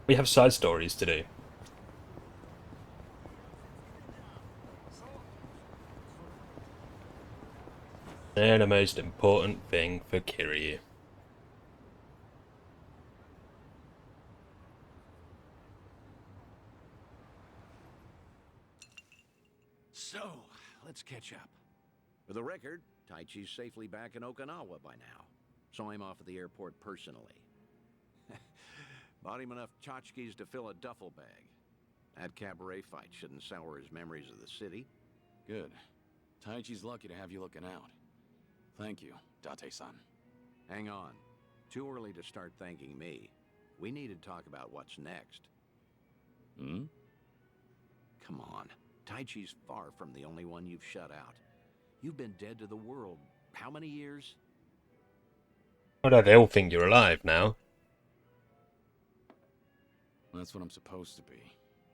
We have side stories to do. They're the most important thing for Kiryu. So, let's catch up. For the record, Taichi's safely back in Okinawa by now. Saw him off at the airport personally. Bought him enough tchotchkes to fill a duffel bag. That cabaret fight shouldn't sour his memories of the city. Good. Taichi's lucky to have you looking out. Thank you, Date-san. Hang on. Too early to start thanking me. We need to talk about what's next. Hmm? Come on. Taichi's far from the only one you've shut out. You've been dead to the world how many years? Although they all think you're alive now. That's what I'm supposed to be.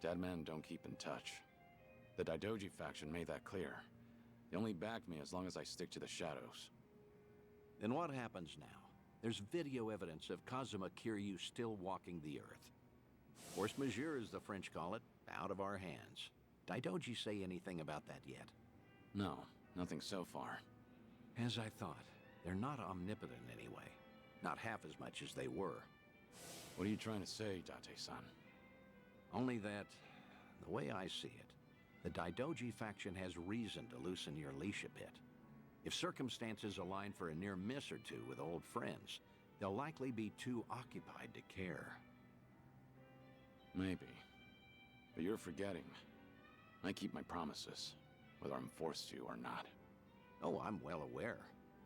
Dead men don't keep in touch. The Daidoji faction made that clear. They only back me as long as I stick to the shadows. Then what happens now? There's video evidence of Kazuma Kiryu still walking the earth. Force majeure, as the French call it, out of our hands. Daidoji say anything about that yet? No, nothing so far. As I thought, they're not omnipotent anyway. Not half as much as they were. What are you trying to say, Date-san? Only that, the way I see it, the Daidoji faction has reason to loosen your leash a bit. If circumstances align for a near miss or two with old friends, they'll likely be too occupied to care. Maybe. But you're forgetting. I keep my promises, whether I'm forced to or not. Oh, I'm well aware.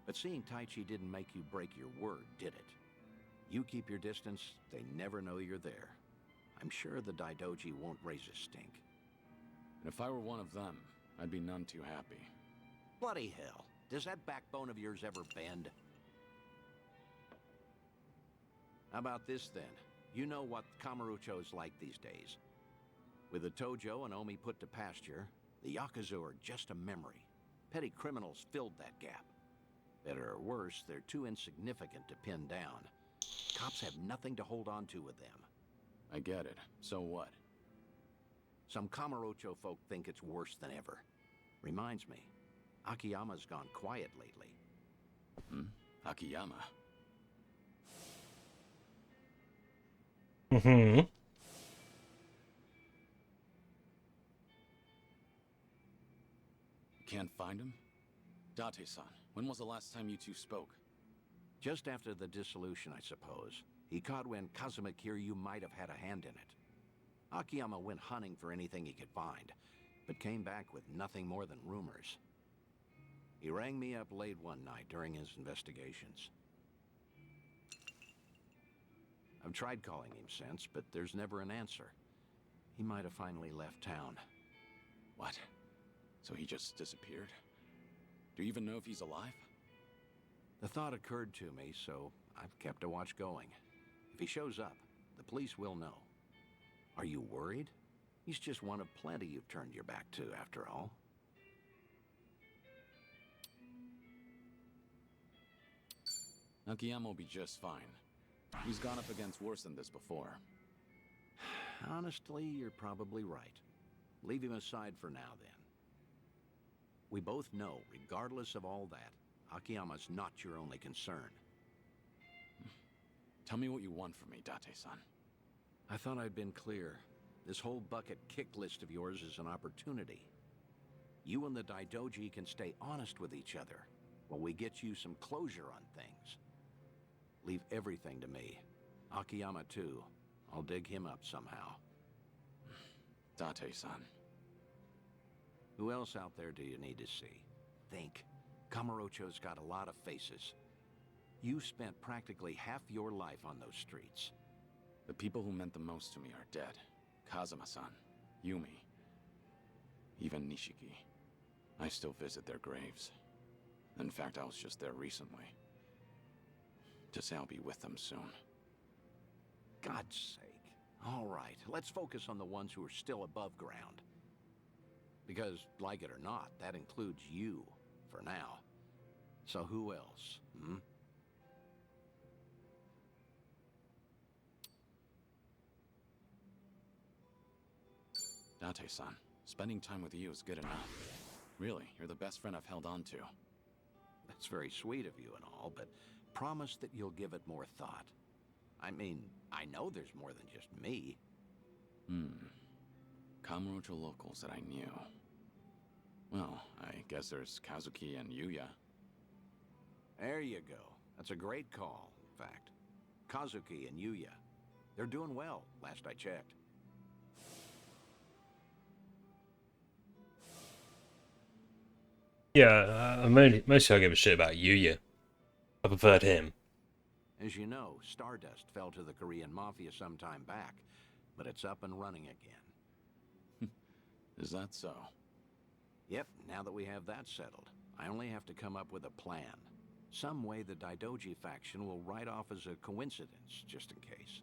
But seeing Taichi didn't make you break your word, did it? You keep your distance, they never know you're there. I'm sure the Daidoji won't raise a stink. And if I were one of them, I'd be none too happy. Bloody hell. Does that backbone of yours ever bend? How about this, then? You know what Kamurocho's like these days. With the Tojo and Omi put to pasture, the Yakuza are just a memory. Petty criminals filled that gap. Better or worse, they're too insignificant to pin down. Cops have nothing to hold on to with them. I get it. So what? Some Kamurocho folk think it's worse than ever. Reminds me, Akiyama's gone quiet lately. Akiyama. Hmm. You can't find him? Date-san, when was the last time you two spoke? Just after the dissolution, I suppose. He caught when Kazuma Kiryu might have had a hand in it. Akiyama went hunting for anything he could find, but came back with nothing more than rumors. He rang me up late one night during his investigations. I've tried calling him since, but there's never an answer. He might have finally left town. What? So he just disappeared? Do you even know if he's alive? The thought occurred to me, so I've kept a watch going. If he shows up, the police will know. Are you worried? He's just one of plenty you've turned your back to, after all. Akiyama will be just fine. He's gone up against worse than this before. Honestly, you're probably right. Leave him aside for now, then. We both know, regardless of all that, Akiyama's not your only concern. Tell me what you want from me, Date-san. I thought I'd been clear. This whole bucket kick list of yours is an opportunity. You and the Daidoji can stay honest with each other while we get you some closure on things. Leave everything to me. Akiyama, too. I'll dig him up somehow. Date-san. Who else out there do you need to see? Think. Kamurocho's got a lot of faces. You spent practically half your life on those streets. The people who meant the most to me are dead. Kazuma-san, Yumi, even Nishiki. I still visit their graves. In fact, I was just there recently. To say I'll be with them soon. God's sake. All right, let's focus on the ones who are still above ground. Because, like it or not, that includes you, for now. So who else, hmm? Date-san, spending time with you is good enough. Really, you're the best friend I've held on to. That's very sweet of you and all, but promise that you'll give it more thought. I mean, I know there's more than just me. Kamurocho locals that I knew. Well, I guess there's Kazuki and Yuya. There you go. That's a great call, in fact. Kazuki and Yuya. They're doing well, last I checked. Yeah, mostly I give a shit about Yuya. I preferred him. As you know, Stardust fell to the Korean Mafia some time back, but it's up and running again. Is that so? Yep, now that we have that settled, I only have to come up with a plan. Some way the Daidoji faction will write off as a coincidence, just in case.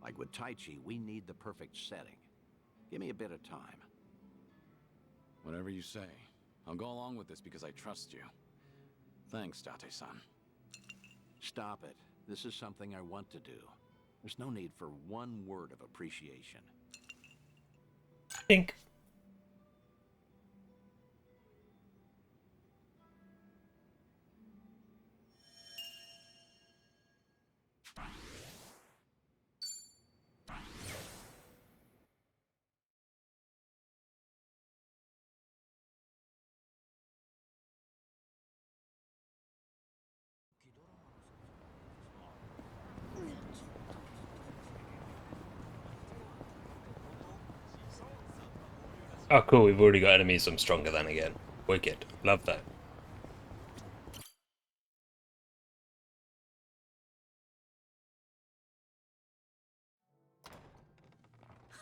Like with Taichi, we need the perfect setting. Give me a bit of time. Whatever you say. I'll go along with this because I trust you. Thanks, Date-san. Stop it. This is something I want to do. There's no need for one word of appreciation. Think. Oh, cool. We've already got enemies I'm stronger than again. Wicked. Love that.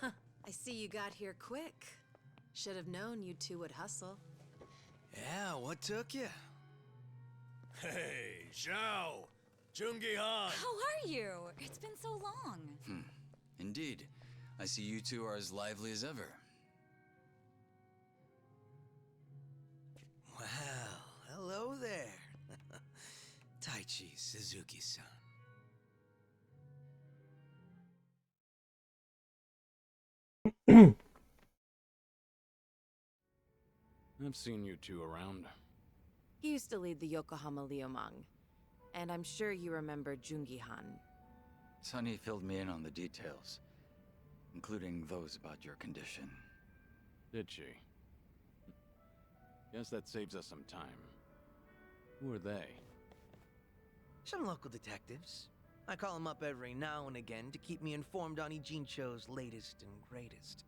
I see you got here quick. Should have known you two would hustle. Yeah, what took you? Hey, Zhao! Jungi-han! How are you? It's been so long. Indeed. I see you two are as lively as ever. Well, hello there. Taichi Suzuki-san. I've seen you two around. He used to lead the Yokohama Liumang, and I'm sure you remember Jungi-han. Sunny filled me in on the details, including those about your condition. Did she? Guess that saves us some time. Who are they? Some local detectives. I call them up every now and again to keep me informed on Ijincho's latest and greatest.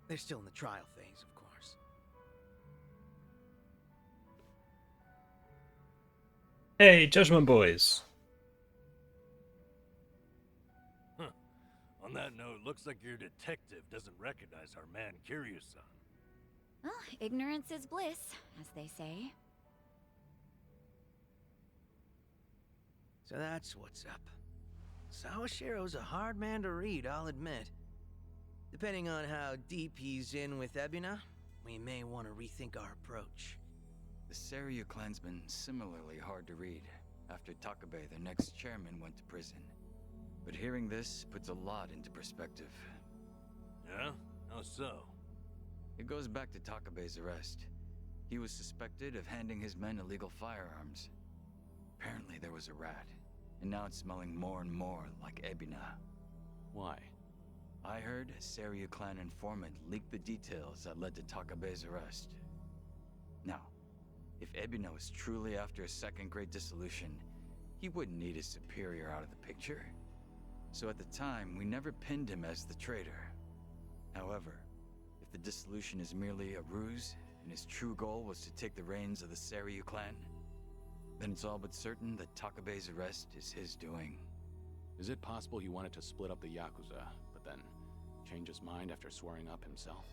They're still in the trial phase, of course. Hey, Judgment Boys. On that note, looks like your detective doesn't recognize our man Kiryu-san. Well, ignorance is bliss, as they say. So that's what's up. Sawashiro's a hard man to read, I'll admit. Depending on how deep he's in with Ebina, we may want to rethink our approach. The Seiryu clan's been similarly hard to read after Takabe, their next chairman, went to prison. But hearing this puts a lot into perspective. Yeah? How so? It goes back to Takabe's arrest. He was suspected of handing his men illegal firearms. Apparently there was a rat, and now it's smelling more and more like Ebina. Why? I heard a Seiryu clan informant leaked the details that led to Takabe's arrest. Now, if Ebina was truly after a second great dissolution, he wouldn't need his superior out of the picture. So at the time, we never pinned him as the traitor. However, if the dissolution is merely a ruse, and his true goal was to take the reins of the Seiryu clan, then it's all but certain that Takabe's arrest is his doing. Is it possible he wanted to split up the Yakuza, but then change his mind after swearing up himself?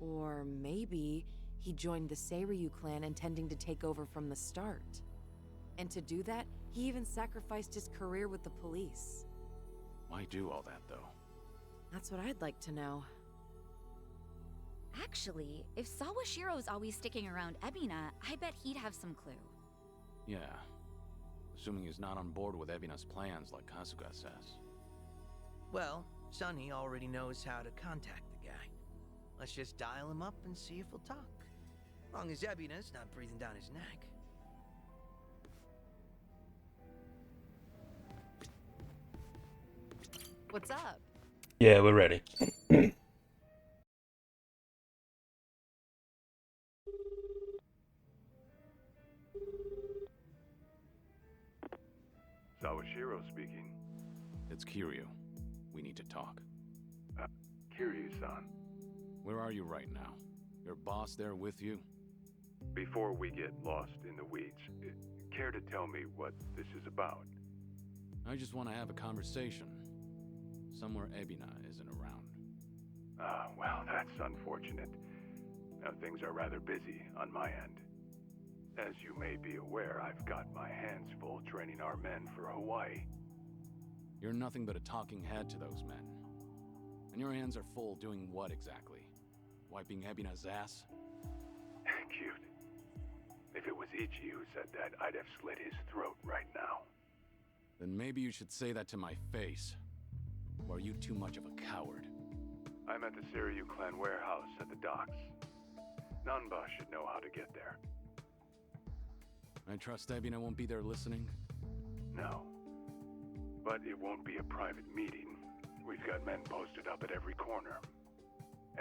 Or maybe he joined the Seiryu clan intending to take over from the start. And to do that, he even sacrificed his career with the police. Why do all that, though? That's what I'd like to know. Actually, if Sawashiro's always sticking around Ebina, I bet he'd have some clue. Yeah. Assuming he's not on board with Ebina's plans like Kasuga says. Well, Sunny already knows how to contact the guy. let's just dial him up and see if he'll talk. As long as Ebina's not breathing down his neck. What's up? Yeah, we're ready. Sawashiro speaking. It's Kiryu. We need to talk. Kiryu-san. Where are you right now? Your boss there with you? Before we get lost in the weeds, care to tell me what this is about? I just want to have a conversation. Somewhere Ebina isn't around. Well, that's unfortunate. Now, things are rather busy on my end. As you may be aware, I've got my hands full training our men for Hawaii. You're nothing but a talking head to those men. And your hands are full doing what exactly? Wiping Ebina's ass? Cute. If it was Ichi who said that, I'd have slit his throat right now. Then maybe you should say that to my face. Or are you too much of a coward? I'm at the Seiryu clan warehouse at the docks. Nanba should know how to get there. I trust Ebina won't be there listening? No. But it won't be a private meeting. We've got men posted up at every corner.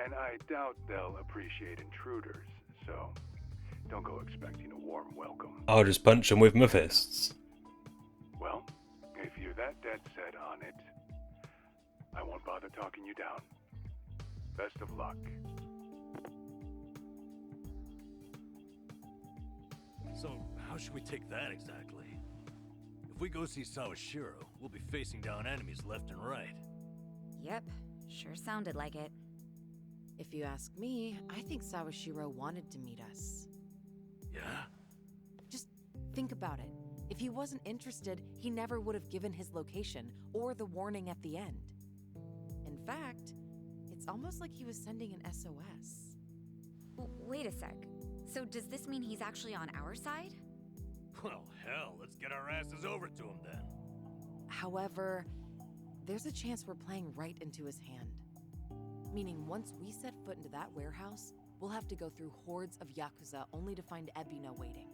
And I doubt they'll appreciate intruders, so don't go expecting a warm welcome. I'll just punch him with my fists. Well, if you're that dead set on it, I won't bother talking you down. Best of luck. So, how should we take that exactly? If we go see Sawashiro, we'll be facing down enemies left and right. Yep, sure sounded like it. If you ask me, I think Sawashiro wanted to meet us. Yeah? Just think about it. If he wasn't interested, he never would have given his location or the warning at the end. In fact, it's almost like he was sending an SOS. Wait a sec. So does this mean he's actually on our side? Well, hell, let's get our asses over to him then. However, there's a chance we're playing right into his hand. Meaning once we set foot into that warehouse, we'll have to go through hordes of Yakuza only to find Ebina waiting.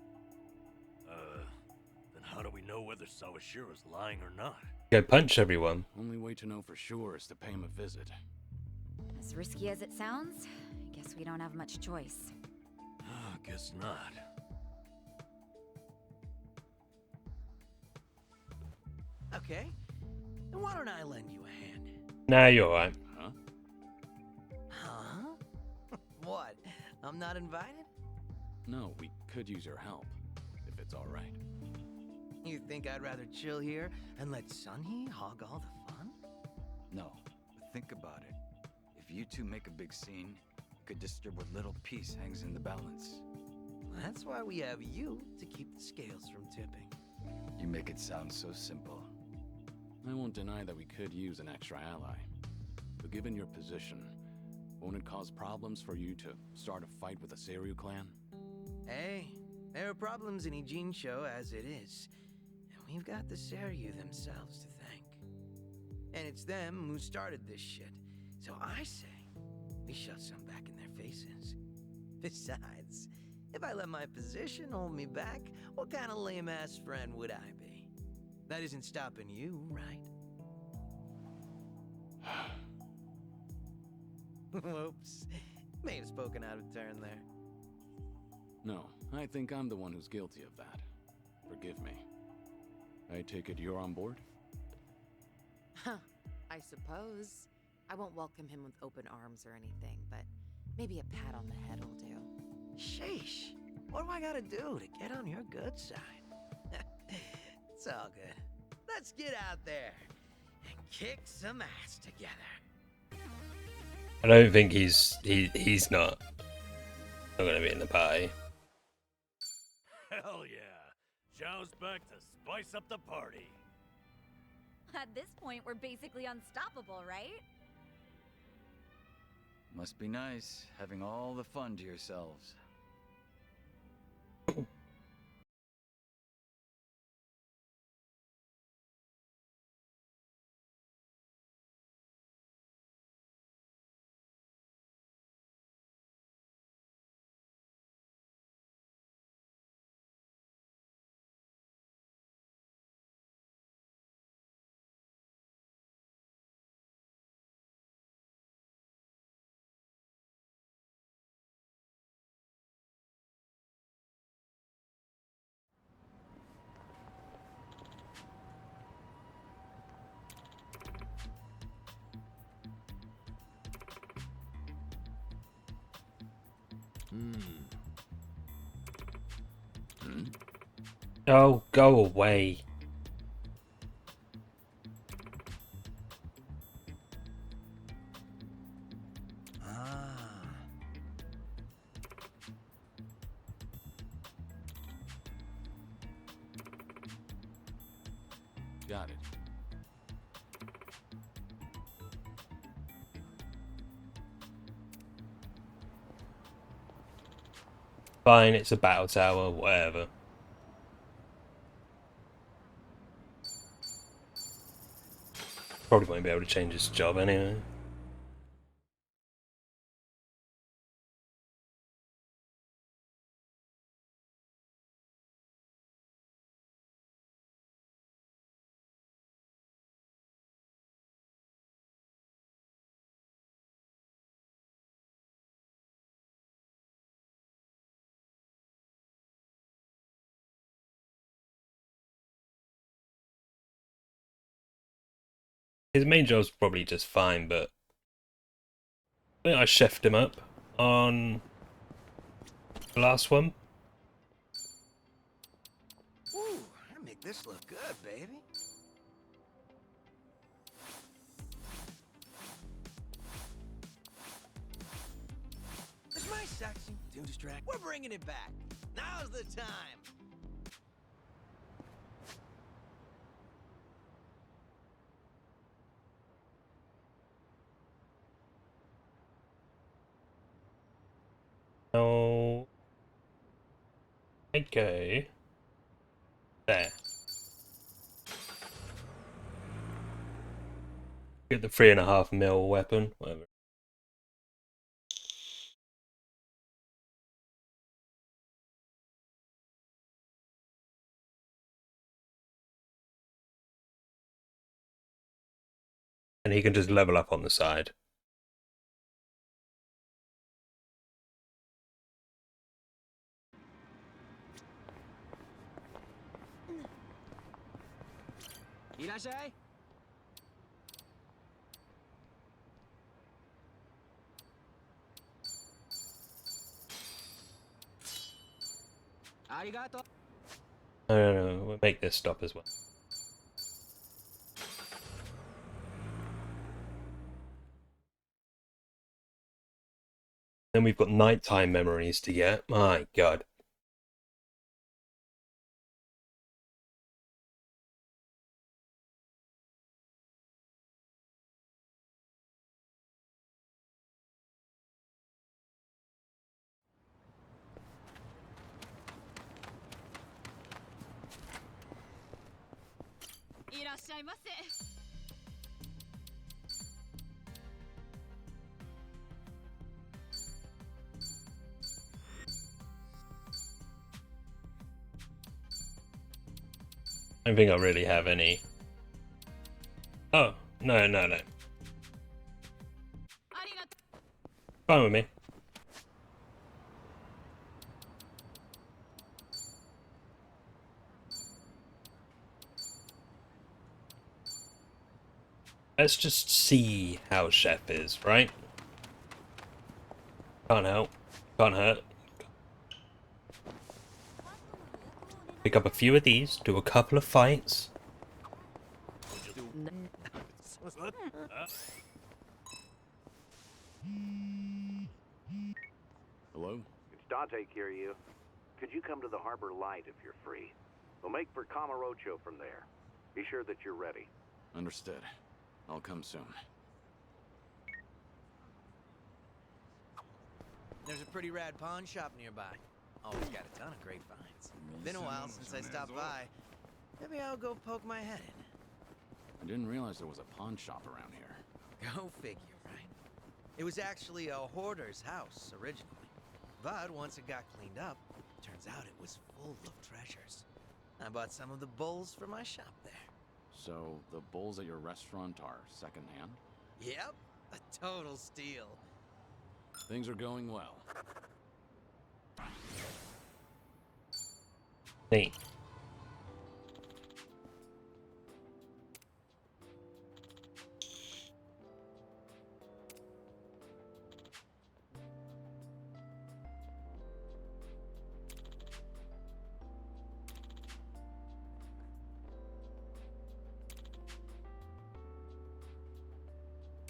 Then how do we know whether Sawashiro's lying or not? Go punch everyone. Only way to know for sure is to pay him a visit. As risky as it sounds, I guess we don't have much choice. Guess not. Okay. Then why don't I lend you a hand? Nah, you're alright. Huh? Huh? What? I'm not invited? No, we could use your help, if it's alright. You think I'd rather chill here and let Sunhee hog all the fun? No, but think about it. If you two make a big scene, it could disturb what little piece hangs in the balance. That's why we have you to keep the scales from tipping. You make it sound so simple. I won't deny that we could use an extra ally. But given your position, won't it cause problems for you to start a fight with the Seiryu clan? Hey, there are problems in Ijincho as it is. And we've got the Seiryu themselves to thank. And it's them who started this shit. So I say, we shove some back in their faces. Besides, if I let my position hold me back, what kind of lame-ass friend would I be? That isn't stopping you, right? Whoops. May have spoken out of turn there. No, I think I'm the one who's guilty of that. Forgive me. I take it you're on board? Huh, I suppose. I won't welcome him with open arms or anything, but maybe a pat on the head will do. Sheesh. What do I gotta do to get on your good side? It's all good. Let's get out there and kick some ass together. I don't think he's not gonna be in the party. Hell yeah. Zhao's back to spice up the party. At this point, we're basically unstoppable, right? Must be nice, having all the fun to yourselves. Oh, go away. Ah. Got it. Fine, it's a battle tower, whatever. Probably won't be able to change his job anyway. His main job's probably just fine, but I think I chefed him up on the last one. Ooh, I make this look good, baby. Is my sexy too distracting? We're bringing it back. Now's the time. Oh, okay. There. Get the 3.5 mil weapon, whatever. And he can just level up on the side. Irashai? Arigato. No, we'll make this stop as well. Then we've got nighttime memories to get. My god. I don't think I really have any. Oh, no. Fine with me. Let's just see how Chef is, right? Can't help. Can't hurt. Pick up a few of these, do a couple of fights. Hello? It's Dante, Kiryu. Could you come to the Harbor Light if you're free? We'll make for Kamurocho from there. Be sure that you're ready. Understood. I'll come soon. There's a pretty rad pawn shop nearby. Always got a ton of great finds. Been a while since I stopped by. Maybe I'll go poke my head in. I didn't realize there was a pawn shop around here. Go figure, right? It was actually a hoarder's house originally. But once it got cleaned up, turns out it was full of treasures. I bought some of the bowls for my shop there. So, the bowls at your restaurant are secondhand? Yep, a total steal. Things are going well. Neat.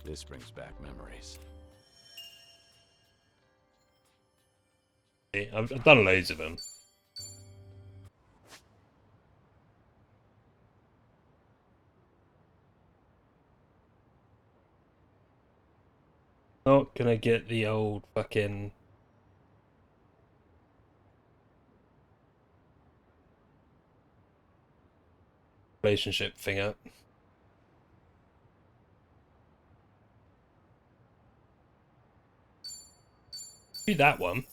This brings back memories. I've done loads of them. Oh, can I get the old fucking relationship thing up? Do that one.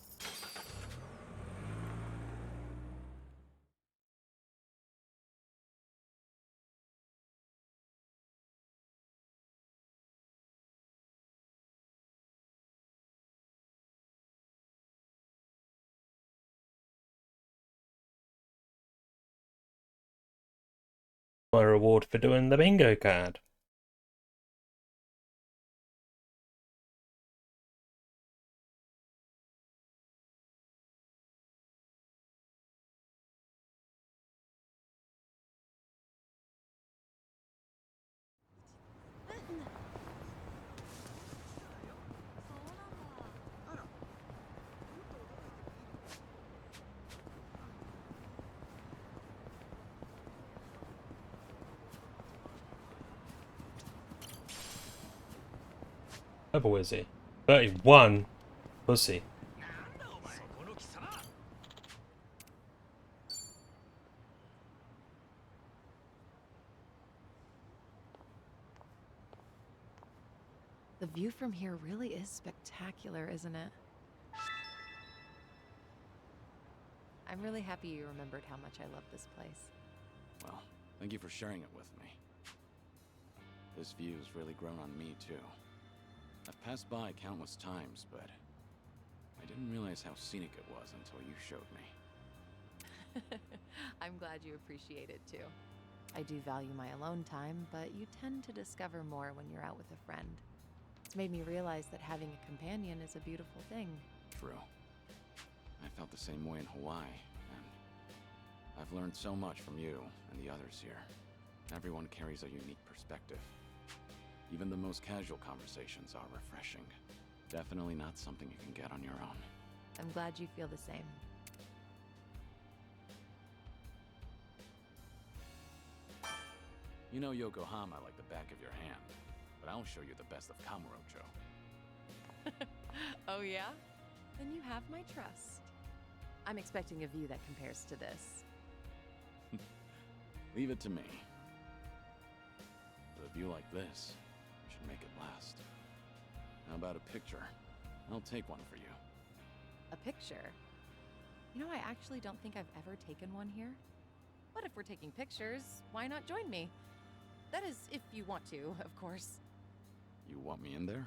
My reward for doing the bingo card. Level is he? 31. Pussy. The view from here really is spectacular, isn't it? I'm really happy you remembered how much I love this place. Well, thank you for sharing it with me. This view's really grown on me, too. I've passed by countless times, but I didn't realize how scenic it was until you showed me. I'm glad you appreciate it too. I do value my alone time, but you tend to discover more when you're out with a friend. It's made me realize that having a companion is a beautiful thing. True. I felt the same way in Hawaii, and I've learned so much from you and the others here. Everyone carries a unique perspective. Even the most casual conversations are refreshing. Definitely not something you can get on your own. I'm glad you feel the same. You know Yokohama like the back of your hand, but I'll show you the best of Kamurocho. Oh yeah? Then you have my trust. I'm expecting a view that compares to this. Leave it to me. With a view like this, you should make it last. How about a picture? I'll take one for you. A picture? You know, I actually don't think I've ever taken one here. But if we're taking pictures, why not join me? That is, if you want to, of course. You want me in there?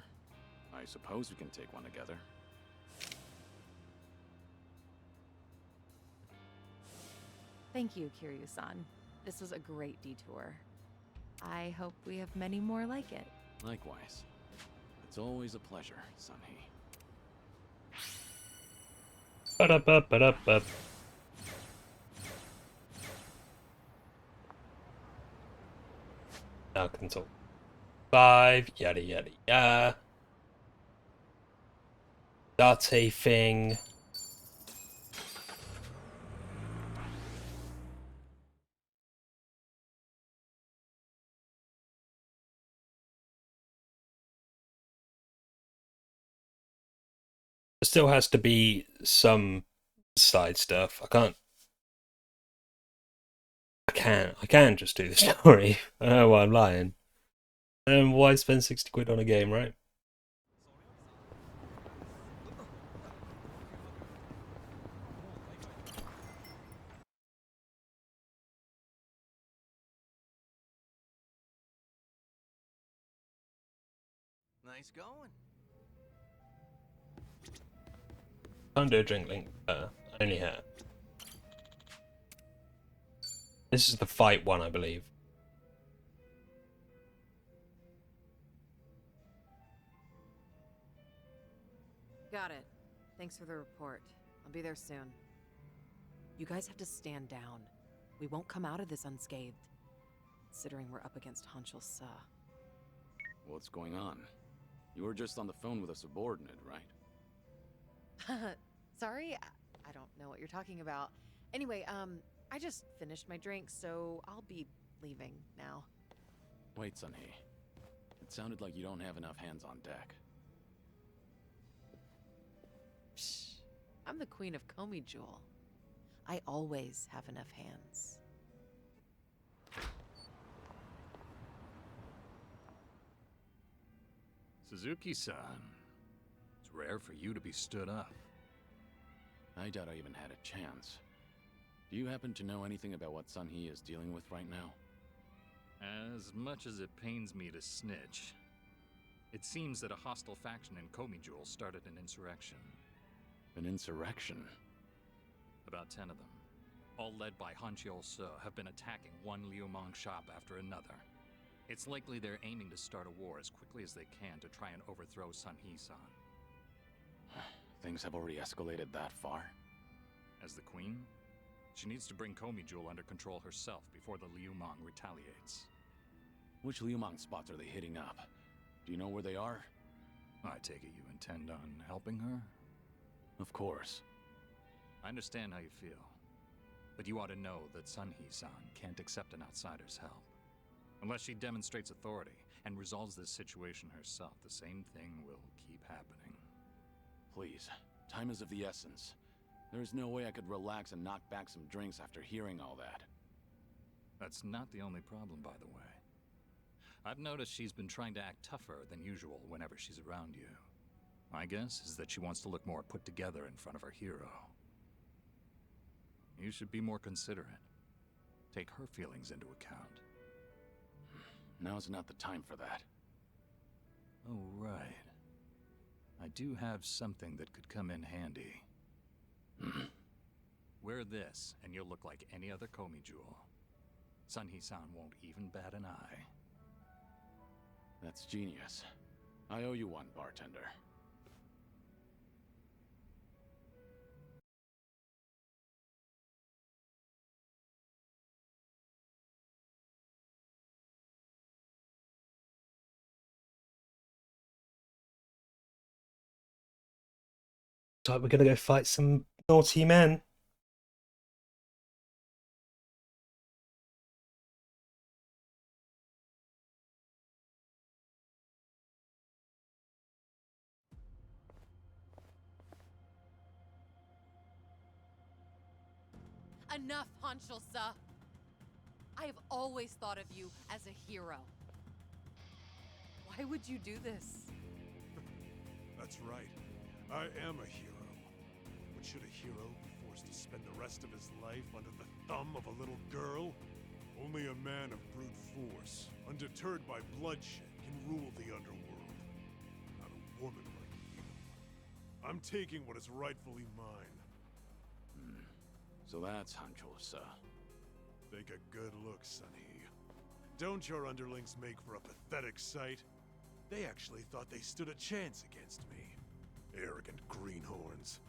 I suppose we can take one together. Thank you, Kiryu-san. This was a great detour. I hope we have many more like it. Likewise. It's always a pleasure, Sunhee. Ba-da-ba-ba-da-ba. Now console 5, yada yada yada. That's a thing. There still has to be some side stuff. I can just do the story. I don't know why I'm lying. Why spend 60 quid on a game, right? Nice going. Can't do a drink link. Only hat. This is the fight one, I believe. Got it. Thanks for the report. I'll be there soon. You guys have to stand down. We won't come out of this unscathed. Considering we're up against Hanshul Sa. What's going on? You were just on the phone with a subordinate, right? Sorry, I don't know what you're talking about. Anyway, I just finished my drink, so I'll be leaving now. Wait, Sun-Hee. It sounded like you don't have enough hands on deck. Psh, I'm the queen of Komi Jewel. I always have enough hands. Suzuki-san, it's rare for you to be stood up. I doubt I even had a chance. Do you happen to know anything about what Sun-Hee is dealing with right now? As much as it pains me to snitch, it seems that a hostile faction in Komi Jewel started an insurrection. An insurrection? About 10 of them, all led by Hanchiol Se, have been attacking one Liu Mong shop after another. It's likely they're aiming to start a war as quickly as they can to try and overthrow Sun-Hee-san. Things have already escalated that far? As the queen, she needs to bring Komi Jewel under control herself before the Liu Mong retaliates. Which Liu Mong spots are they hitting up? Do you know where they are? I take it you intend on helping her? Of course. I understand how you feel, but you ought to know that Sun-Hee-san can't accept an outsider's help. Unless she demonstrates authority and resolves this situation herself, the same thing will keep happening. Please, time is of the essence. There's no way I could relax and knock back some drinks after hearing all that. That's not the only problem, by the way. I've noticed she's been trying to act tougher than usual whenever she's around you. My guess is that she wants to look more put together in front of her hero. You should be more considerate. Take her feelings into account. Now's not the time for that. Oh, right. I do have something that could come in handy. Wear this, and you'll look like any other Komi Jewel. Sun-Hee-san won't even bat an eye. That's genius. I owe you one, bartender. Like we're gonna go fight some naughty men. Enough, Hanchiol Se. I have always thought of you as a hero. Why would you do this? That's right. I am a hero. But should a hero be forced to spend the rest of his life under the thumb of a little girl? Only a man of brute force, undeterred by bloodshed, can rule the underworld. Not a woman like you. I'm taking what is rightfully mine. So that's Hanchiol Se. Take a good look, Sun-Hee. Don't your underlings make for a pathetic sight? They actually thought they stood a chance against me. Arrogant greenhorns.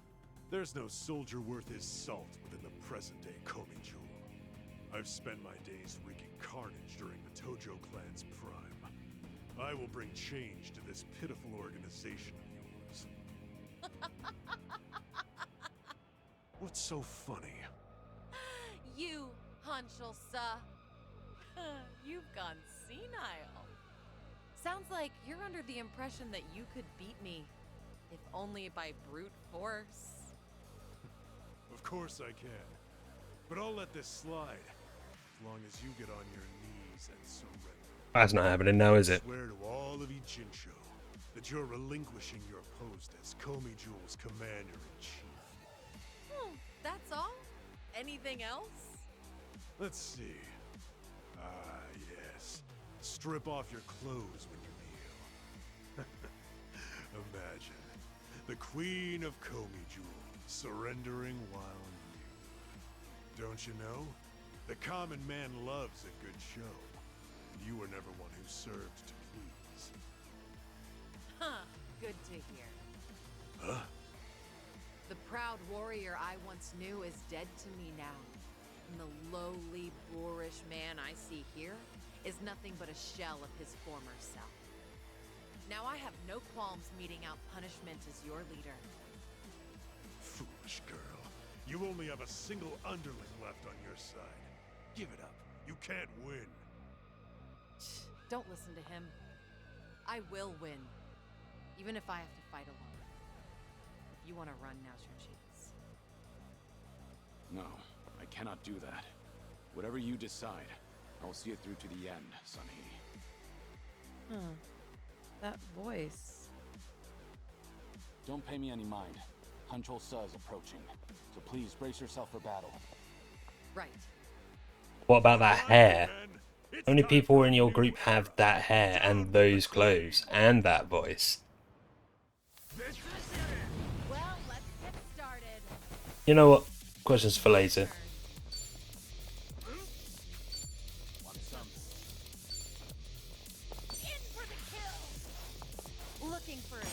There's no soldier worth his salt within the present-day Komi Jewel. I've spent my days wreaking carnage during the Tojo clan's prime. I will bring change to this pitiful organization of yours. What's so funny? You, Hanchiol Se. You've gone senile. Sounds like you're under the impression that you could beat me, if only by brute force. Of course I can. But I'll let this slide, as long as you get on your knees and surrender. That's not happening now, is it? I swear to all of Ijincho that you're relinquishing your post as Komi Jewel's commander-in-chief. That's all? Anything else? Let's see. Ah, yes. Strip off your clothes when you kneel. Imagine. The Queen of Komi Jewel surrendering while nude. Don't you know? The common man loves a good show. And you were never one who served to please. Huh. Good to hear. Huh? The proud warrior I once knew is dead to me now. And the lowly, boorish man I see here is nothing but a shell of his former self. Now I have no qualms meeting out punishment as your leader. Foolish girl. You only have a single underling left on your side. Give it up. You can't win. Don't listen to him. I will win. Even if I have to fight alone. If you want to run, now's your chance. No, I cannot do that. Whatever you decide, I will see it through to the end, Sunhee. Huh. That voice. Don't pay me any mind. Hanchol Sa is approaching, so please brace yourself for battle. Right. What about that hair? How many people in your group have that hair and those clothes and that voice? Well, let's get started. You know what? Questions for later. In for the kill. Looking for a show.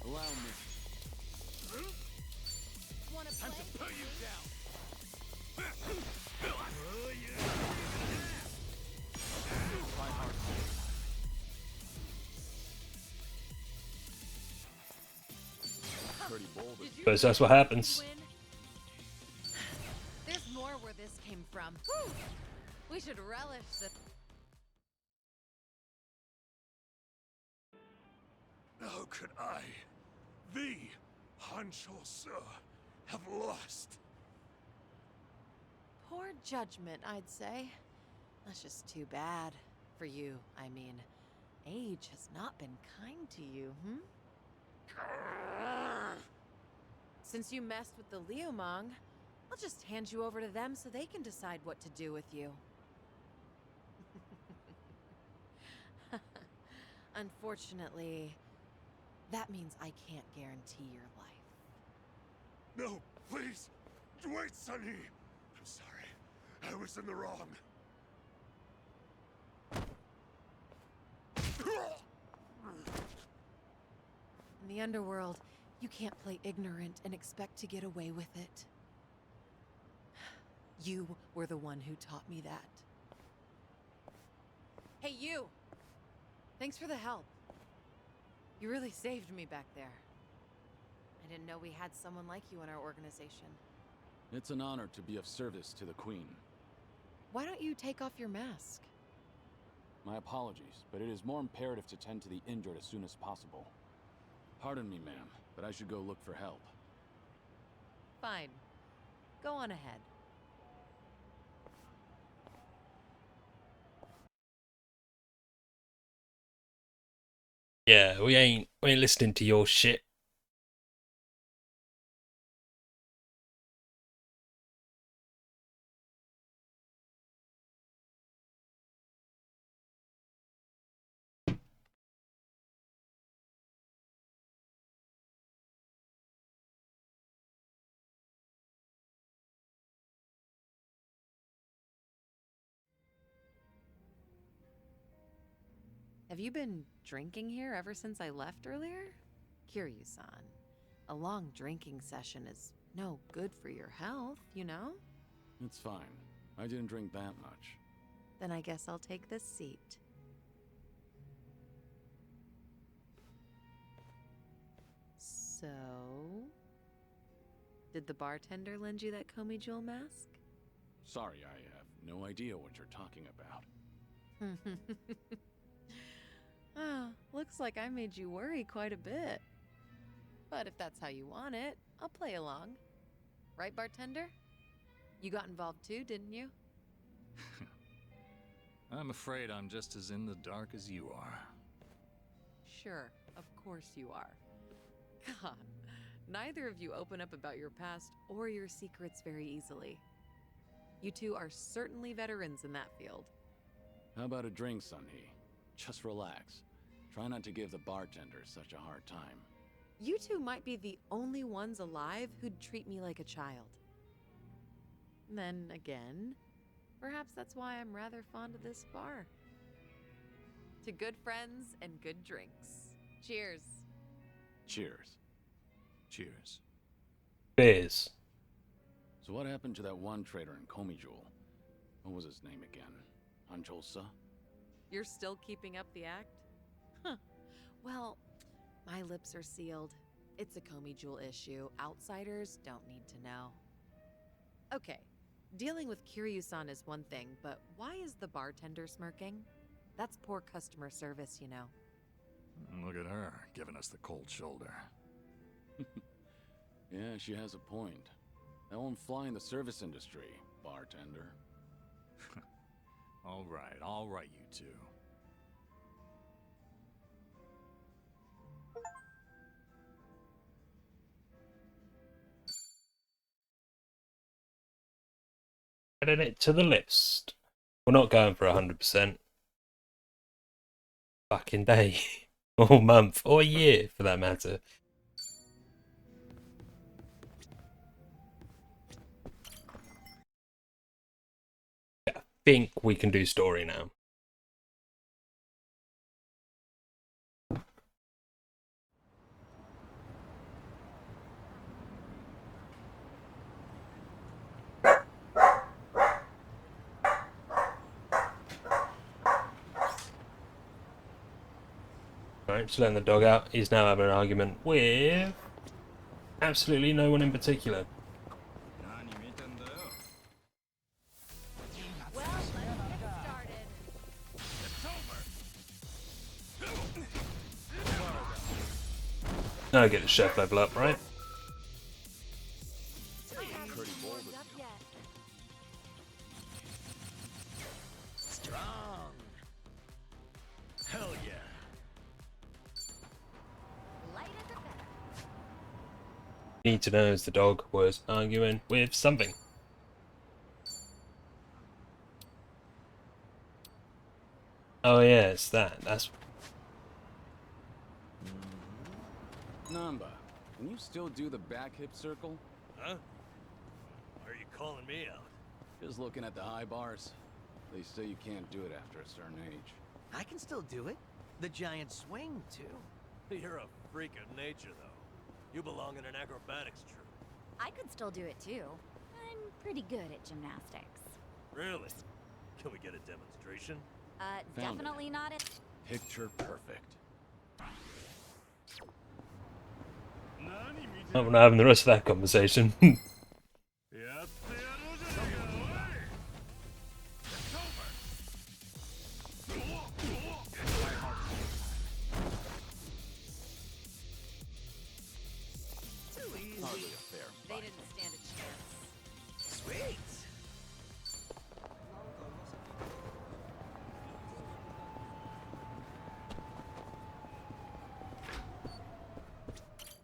Allow me. Wanna play? Put you down. Try hard. Pretty bold. Because that's what happens. There's more where this came from. Whew. We should relish the... How could I, the Hanchol Sa, have lost? Poor judgment, I'd say. That's just too bad. For you, I mean. Age has not been kind to you, Since you messed with the Liumang, I'll just hand you over to them so they can decide what to do with you. Unfortunately, that means I can't guarantee your life. No, please. Wait, Sunhee. I'm sorry. I was in the wrong. In the underworld, you can't play ignorant and expect to get away with it. You were the one who taught me that. Hey, you! Thanks for the help. You really saved me back there. I didn't know we had someone like you in our organization. It's an honor to be of service to the Queen. Why don't you take off your mask? My apologies, but it is more imperative to tend to the injured as soon as possible. Pardon me, ma'am, but I should go look for help. Fine. Go on ahead. Yeah, we ain't listening to your shit. Have you been drinking here ever since I left earlier? Kiryu-san, a long drinking session is no good for your health, you know? It's fine. I didn't drink that much. Then I guess I'll take this seat. So... did the bartender lend you that Komi Jewel mask? Sorry, I have no idea what you're talking about. Oh, looks like I made you worry quite a bit. But if that's how you want it, I'll play along. Right, bartender? You got involved too, didn't you? I'm afraid I'm just as in the dark as you are. Sure, of course you are. God, neither of you open up about your past or your secrets very easily. You two are certainly veterans in that field. How about a drink, Sunhee? Just relax. Try not to give the bartender such a hard time. You two might be the only ones alive who'd treat me like a child. Then again, perhaps that's why I'm rather fond of this bar. To good friends and good drinks. Cheers. Cheers. Cheers. Beers. So what happened to that one trader in Komijul? What was his name again? Anjolsa? You're still keeping up the act? Huh. Well, my lips are sealed. It's a Komi Jewel issue. Outsiders don't need to know. Okay, dealing with Kiryu-san is one thing, but why is the bartender smirking? That's poor customer service, you know. Look at her, giving us the cold shoulder. Yeah, she has a point. That won't fly in the service industry, bartender. All right, you two. Adding it to the list. We're not going for 100%. Fucking day. Or month. Or year, for that matter. Yeah, I think we can do story now. Right, just letting the dog out. He's now having an argument with absolutely no one in particular. Well, let's get started. Now get the chef level up, right? I haven't warmed up yet. Strong. Hell yeah. Light as a feather. Need to know as the dog was arguing with something. Oh yeah, it's that. That's Namba, can you still do the back hip circle? Huh? Why are you calling me out? Just looking at the high bars. They say you can't do it after a certain age. I can still do it. The giant swing, too. You're a freak of nature, though. You belong in an acrobatics troupe. I could still do it too. I'm pretty good at gymnastics. Really? Can we get a demonstration? Found it. Definitely not it. Picture perfect. I'm not having the rest of that conversation. Too easy. Hardly a fair They fight. didn't stand a chance. Sweet.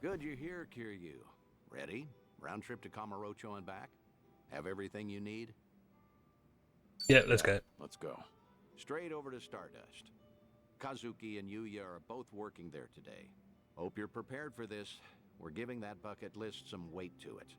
Good you're here, Kiryu. Ready? Round trip to Kamurocho and back? Have everything you need? Yeah, let's go. Let's go. Straight over to Stardust. Kazuki and Yuya are both working there today. Hope you're prepared for this. We're giving that bucket list some weight to it.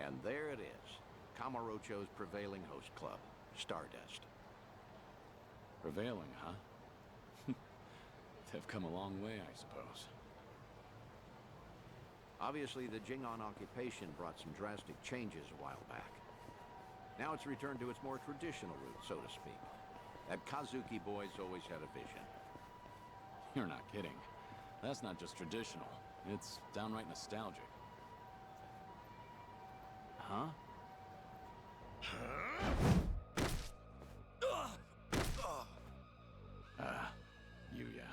And there it is. Kamurocho's prevailing host club, Stardust. Prevailing, huh? They've come a long way, I suppose. Obviously, the Jingon occupation brought some drastic changes a while back. Now it's returned to its more traditional roots, so to speak. That Kazuki boy's always had a vision. You're not kidding. That's not just traditional. It's downright nostalgic. Huh? Yuya.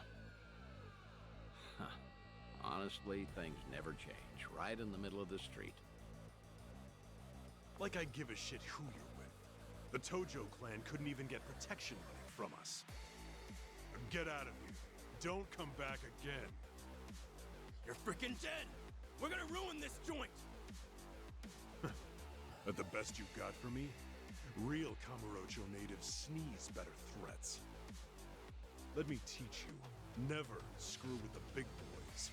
Honestly, things never change. Right in the middle of the street. Like I give a shit who you're with. The Tojo clan couldn't even get protection money from us. Get out of here. Don't come back again. You're freaking dead! We're gonna ruin this joint! At the best you've got for me, real Kamurocho natives sneeze better threats. Let me teach you, never screw with the big boys.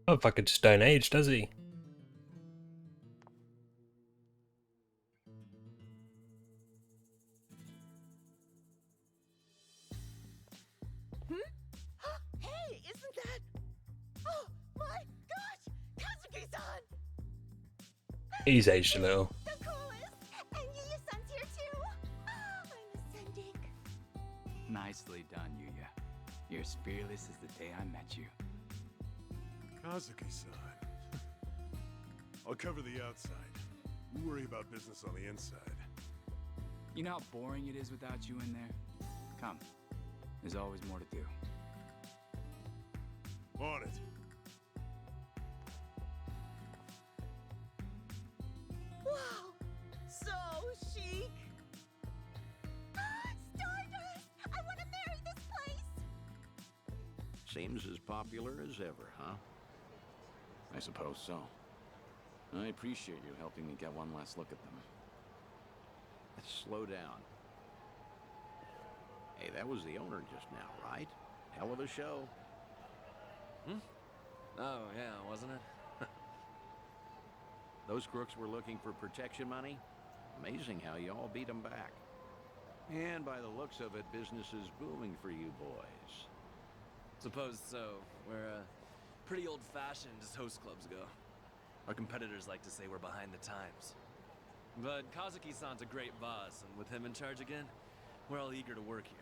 Oh, fucking Stone Age, does he? Hey, isn't that... Oh, my gosh! Kazuki-san! He's aged a little. The coolest! And Yuya-san's here too! I'm ascending. Nicely done, Yuya. You're as fearless as the day I met you. Kazuki-san. I'll cover the outside. You worry about business on the inside. You know how boring it is without you in there? Come. There's always more to do. On it. Wow! So chic! Stardust! I want to marry this place! Seems as popular as ever, huh? I suppose so. I appreciate you helping me get one last look at them. Slow down. Hey, that was the owner just now, right? Hell of a show. Oh, yeah, wasn't it? Those crooks were looking for protection money? Amazing how you all beat them back. And by the looks of it, business is booming for you boys. Suppose so. We're pretty old-fashioned as host clubs go. Our competitors like to say we're behind the times. But Kazuki-san's a great boss, and with him in charge again, we're all eager to work here.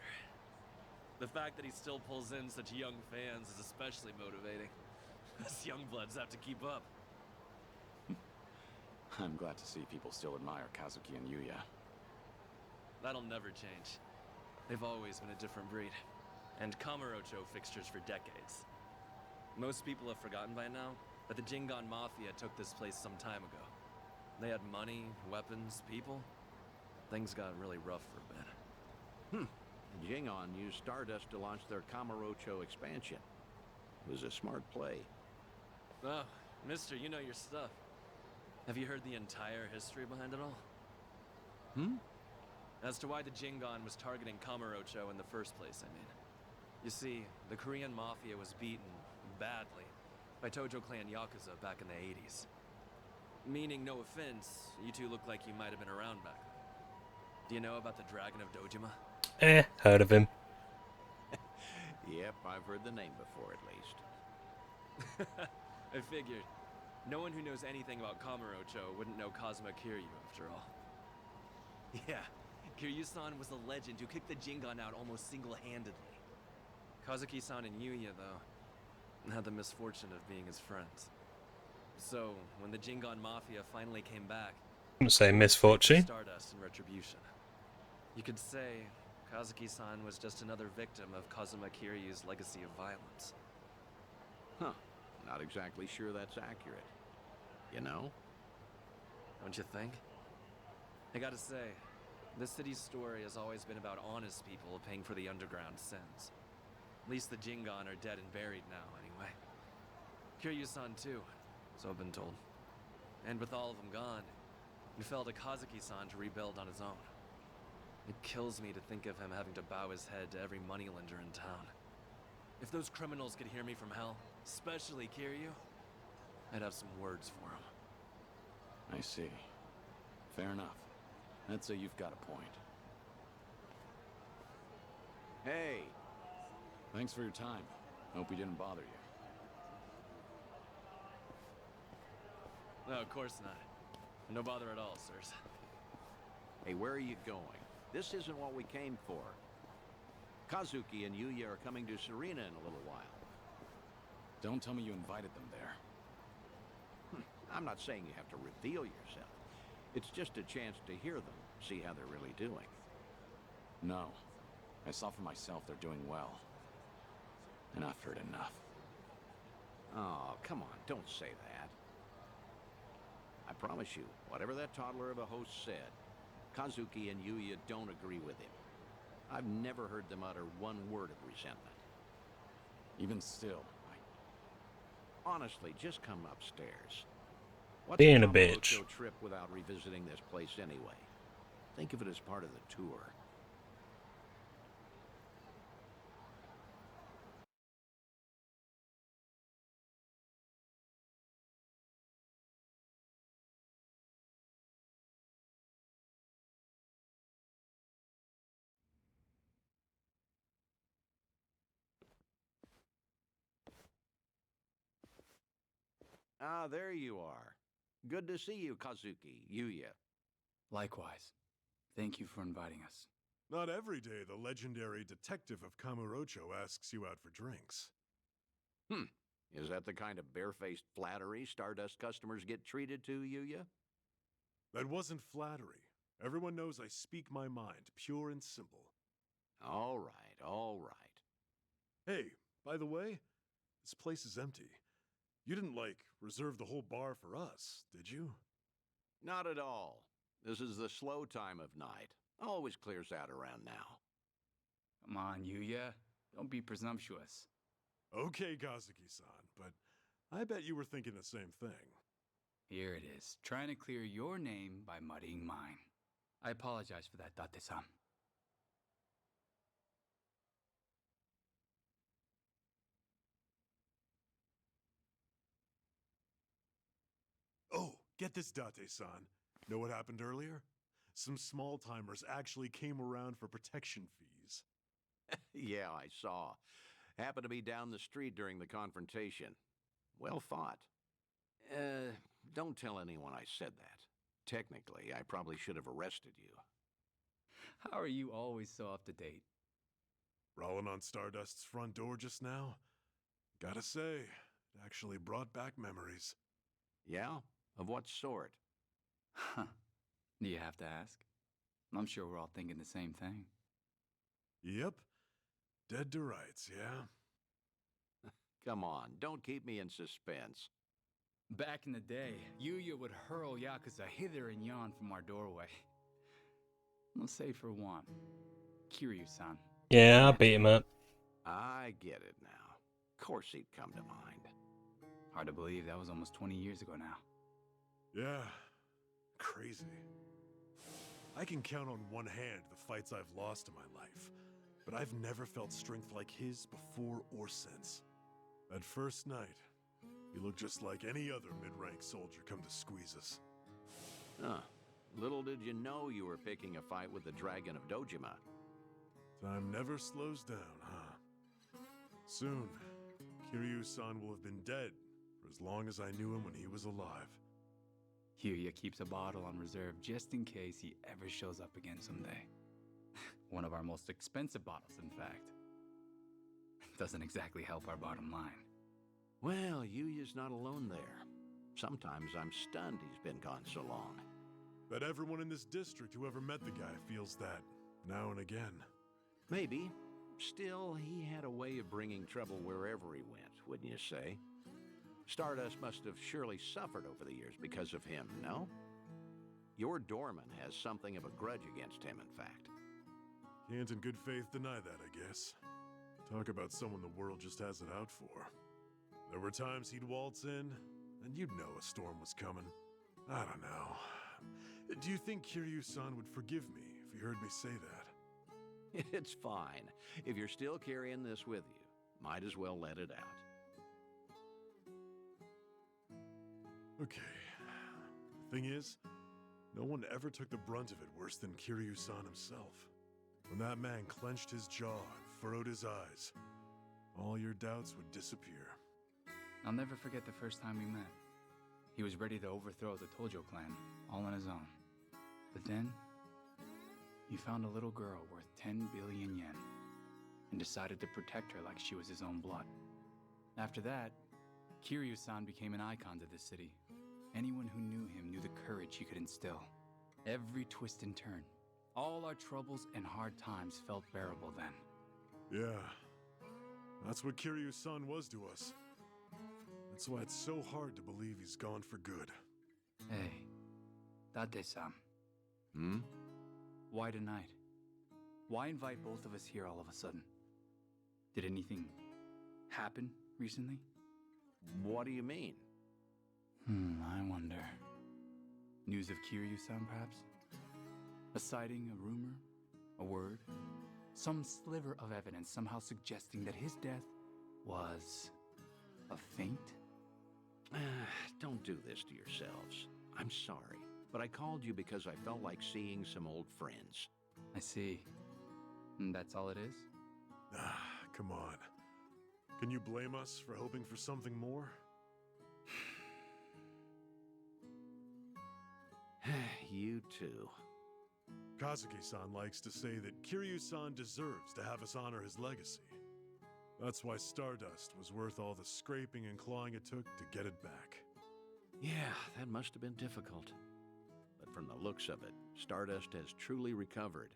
The fact that he still pulls in such young fans is especially motivating. Us young bloods have to keep up. I'm glad to see people still admire Kazuki and Yuya. That'll never change. They've always been a different breed. And Kamurocho fixtures for decades. Most people have forgotten by now that the Jingon Mafia took this place some time ago. They had money, weapons, people. Things got really rough for a bit. Jingon used Stardust to launch their Kamurocho expansion. It was a smart play. Oh, mister, you know your stuff. Have you heard the entire history behind it all? As to why the Jingon was targeting Kamurocho in the first place, I mean. You see, the Korean Mafia was beaten, badly, by Tojo Clan Yakuza back in the 80s. Meaning, no offense, you two look like you might have been around back then. Do you know about the Dragon of Dojima? Heard of him. Yep, I've heard the name before at least. I figured. No one who knows anything about Kamurocho wouldn't know Kazuma Kiryu, after all. Yeah, Kiryu-san was a legend who kicked the Jingon out almost single-handedly. Kazuki-san and Yuya, though, had the misfortune of being his friends. So, when the Jingon Mafia finally came back, I'm say misfortune. Stardust and retribution. You could say Kazuki-san was just another victim of Kazuma Kiryu's legacy of violence. Huh. Not exactly sure that's accurate. You know? Don't you think? I gotta say, this city's story has always been about honest people paying for the underground sins. At least the Jingon are dead and buried now, anyway. Kiryu-san too, so I've been told. And with all of them gone, it fell to Kazuki-san to rebuild on his own. It kills me to think of him having to bow his head to every moneylender in town. If those criminals could hear me from hell, especially Kiryu, I'd have some words for him. I see. Fair enough. I'd say you've got a point. Hey! Thanks for your time. Hope we didn't bother you. No, of course not. No bother at all, sirs. Hey, where are you going? This isn't what we came for. Kazuki and Yuya are coming to Serena in a little while. Don't tell me you invited them there. I'm not saying you have to reveal yourself. It's just a chance to hear them, see how they're really doing. No. I saw for myself they're doing well. And I've heard enough. Oh, come on, don't say that. I promise you, whatever that toddler of a host said, Kazuki and Yuya don't agree with him. I've never heard them utter one word of resentment. Even still, Honestly, just come upstairs. What's Being a Kamurocho bitch. trip without revisiting this place anyway? Think of it as part of the tour. Ah, there you are. Good to see you, Kazuki, Yuya. Likewise. Thank you for inviting us. Not every day the legendary detective of Kamurocho asks you out for drinks. Is that the kind of barefaced flattery Stardust customers get treated to, Yuya? That wasn't flattery. Everyone knows I speak my mind, pure and simple. All right, all right. Hey, by the way, this place is empty. You didn't, reserve the whole bar for us, did you? Not at all. This is the slow time of night. Always clears out around now. Come on, Yuya. Don't be presumptuous. Okay, Kazuki-san, but I bet you were thinking the same thing. Here it is, trying to clear your name by muddying mine. I apologize for that, Date-san. Oh, get this, Date-san. Know what happened earlier? Some small-timers actually came around for protection fees. Yeah, I saw. Happened to be down the street during the confrontation. Well fought. Don't tell anyone I said that. Technically, I probably should have arrested you. How are you always so up to date? Rolling on Stardust's front door just now? Gotta say, it actually brought back memories. Yeah? Of what sort? Huh. Do you have to ask? I'm sure we're all thinking the same thing. Yep. Dead to rights, yeah? Come on, don't keep me in suspense. Back in the day, Yuya would hurl Yakuza hither and yon from our doorway. Let's say for one, Kiryu-san. Yeah, I beat him up. I get it now. Of course he'd come to mind. Hard to believe that was almost 20 years ago now. Yeah. Crazy. I can count on one hand the fights I've lost in my life, but I've never felt strength like his before or since. That first night, he looked just like any other mid-rank soldier come to squeeze us. Huh. Little did you know you were picking a fight with the Dragon of Dojima. Time never slows down, huh? Soon, Kiryu-san will have been dead for as long as I knew him when he was alive. Yuya keeps a bottle on reserve just in case he ever shows up again someday. One of our most expensive bottles, in fact. Doesn't exactly help our bottom line. Well, Yuya's not alone there. Sometimes I'm stunned he's been gone so long. Bet everyone in this district who ever met the guy feels that, now and again. Maybe. Still, he had a way of bringing trouble wherever he went, wouldn't you say? Stardust must have surely suffered over the years because of him, no? Your doorman has something of a grudge against him, in fact. Can't in good faith deny that, I guess. Talk about someone the world just has it out for. There were times he'd waltz in, and you'd know a storm was coming. I don't know. Do you think Kiryu-san would forgive me if he heard me say that? It's fine. If you're still carrying this with you, might as well let it out. Okay. The thing is, no one ever took the brunt of it worse than Kiryu-san himself. When that man clenched his jaw and furrowed his eyes, all your doubts would disappear. I'll never forget the first time we met. He was ready to overthrow the Tojo clan, all on his own. But then, he found a little girl worth 10 billion yen, and decided to protect her like she was his own blood. After that, Kiryu-san became an icon to this city. Anyone who knew him knew the courage he could instill. Every twist and turn, all our troubles and hard times felt bearable then. Yeah, that's what Kiryu-san was to us. That's why it's so hard to believe he's gone for good. Hey, Date-san. Hmm? Why tonight? Why invite both of us here all of a sudden? Did anything happen recently? What do you mean? I wonder. News of Kiryu-san, perhaps? A sighting, a rumor, a word? Some sliver of evidence somehow suggesting that his death was a feint? Don't do this to yourselves. I'm sorry, but I called you because I felt like seeing some old friends. I see. And that's all it is? Come on. Can you blame us for hoping for something more? You too. Kazuki-san likes to say that Kiryu-san deserves to have us honor his legacy. That's why Stardust was worth all the scraping and clawing it took to get it back. Yeah, that must have been difficult. But from the looks of it, Stardust has truly recovered.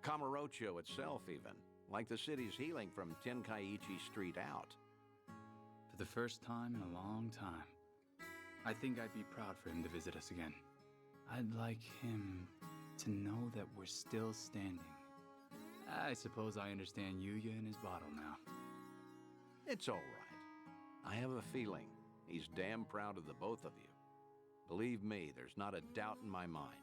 Kamurocho itself even, like the city's healing from Tenkaichi Street out. For the first time in a long time, I think I'd be proud for him to visit us again. I'd like him to know that we're still standing. I suppose I understand Yuya and his bottle now. It's all right. I have a feeling he's damn proud of the both of you. Believe me, there's not a doubt in my mind.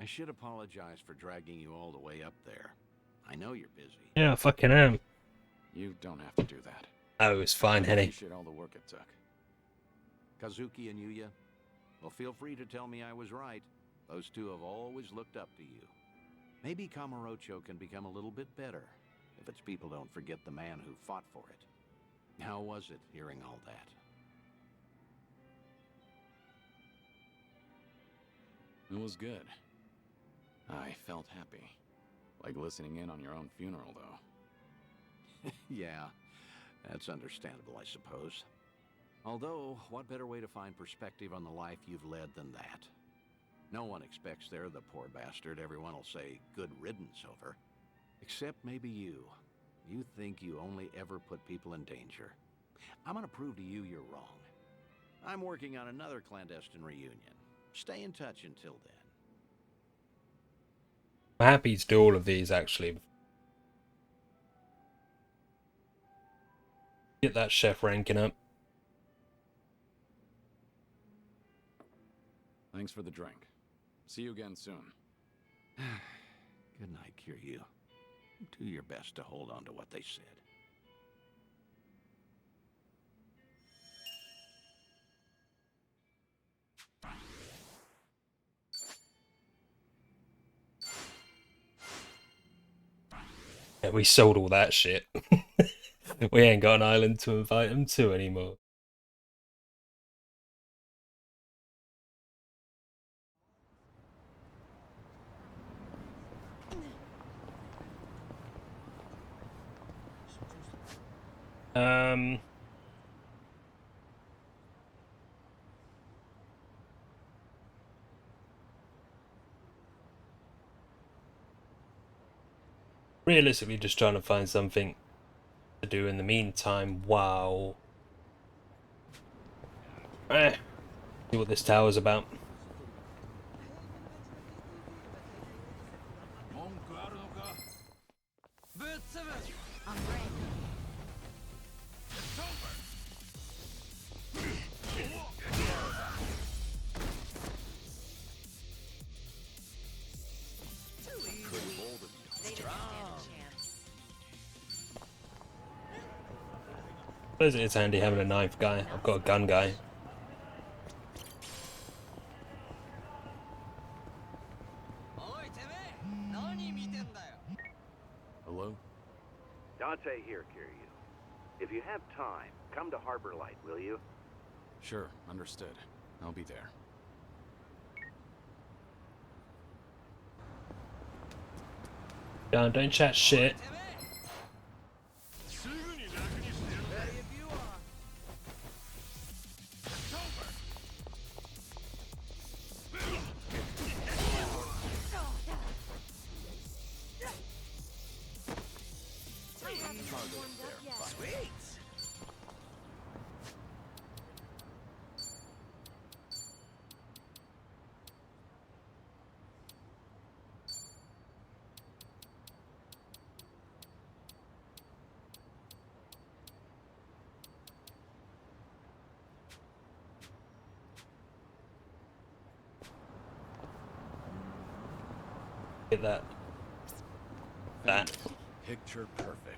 I should apologize for dragging you all the way up there. I know you're busy. Yeah, I fucking am. You don't have to do that. Oh, it was fine, I Henny. appreciate all the work it took. Kazuki and Yuya, well, feel free to tell me I was right. Those two have always looked up to you. Maybe Kamurocho can become a little bit better if its people don't forget the man who fought for it. How was it hearing all that? It was good. I felt happy. Like listening in on your own funeral, though. Yeah, that's understandable, I suppose. Although, what better way to find perspective on the life you've led than that? No one expects they're the poor bastard everyone will say good riddance over. Except maybe you. You think you only ever put people in danger. I'm gonna prove to you you're wrong. I'm working on another clandestine reunion. Stay in touch until then. I'm happy to do all of these, actually. Get that chef ranking up. Thanks for the drink. See you again soon. Good night, Kiryu. Do your best to hold on to what they said. Yeah, we sold all that shit. We ain't got an island to invite them to anymore. Realistically, just trying to find something to do in the meantime while see what this tower's about. Suppose it's handy having a knife guy. I've got a gun guy. Hello? Dante here, Kiryu. If you have time, come to Harbor Light, will you? Sure, understood. I'll be there. Don't chat shit. Sweet. Get that. That. Picture perfect.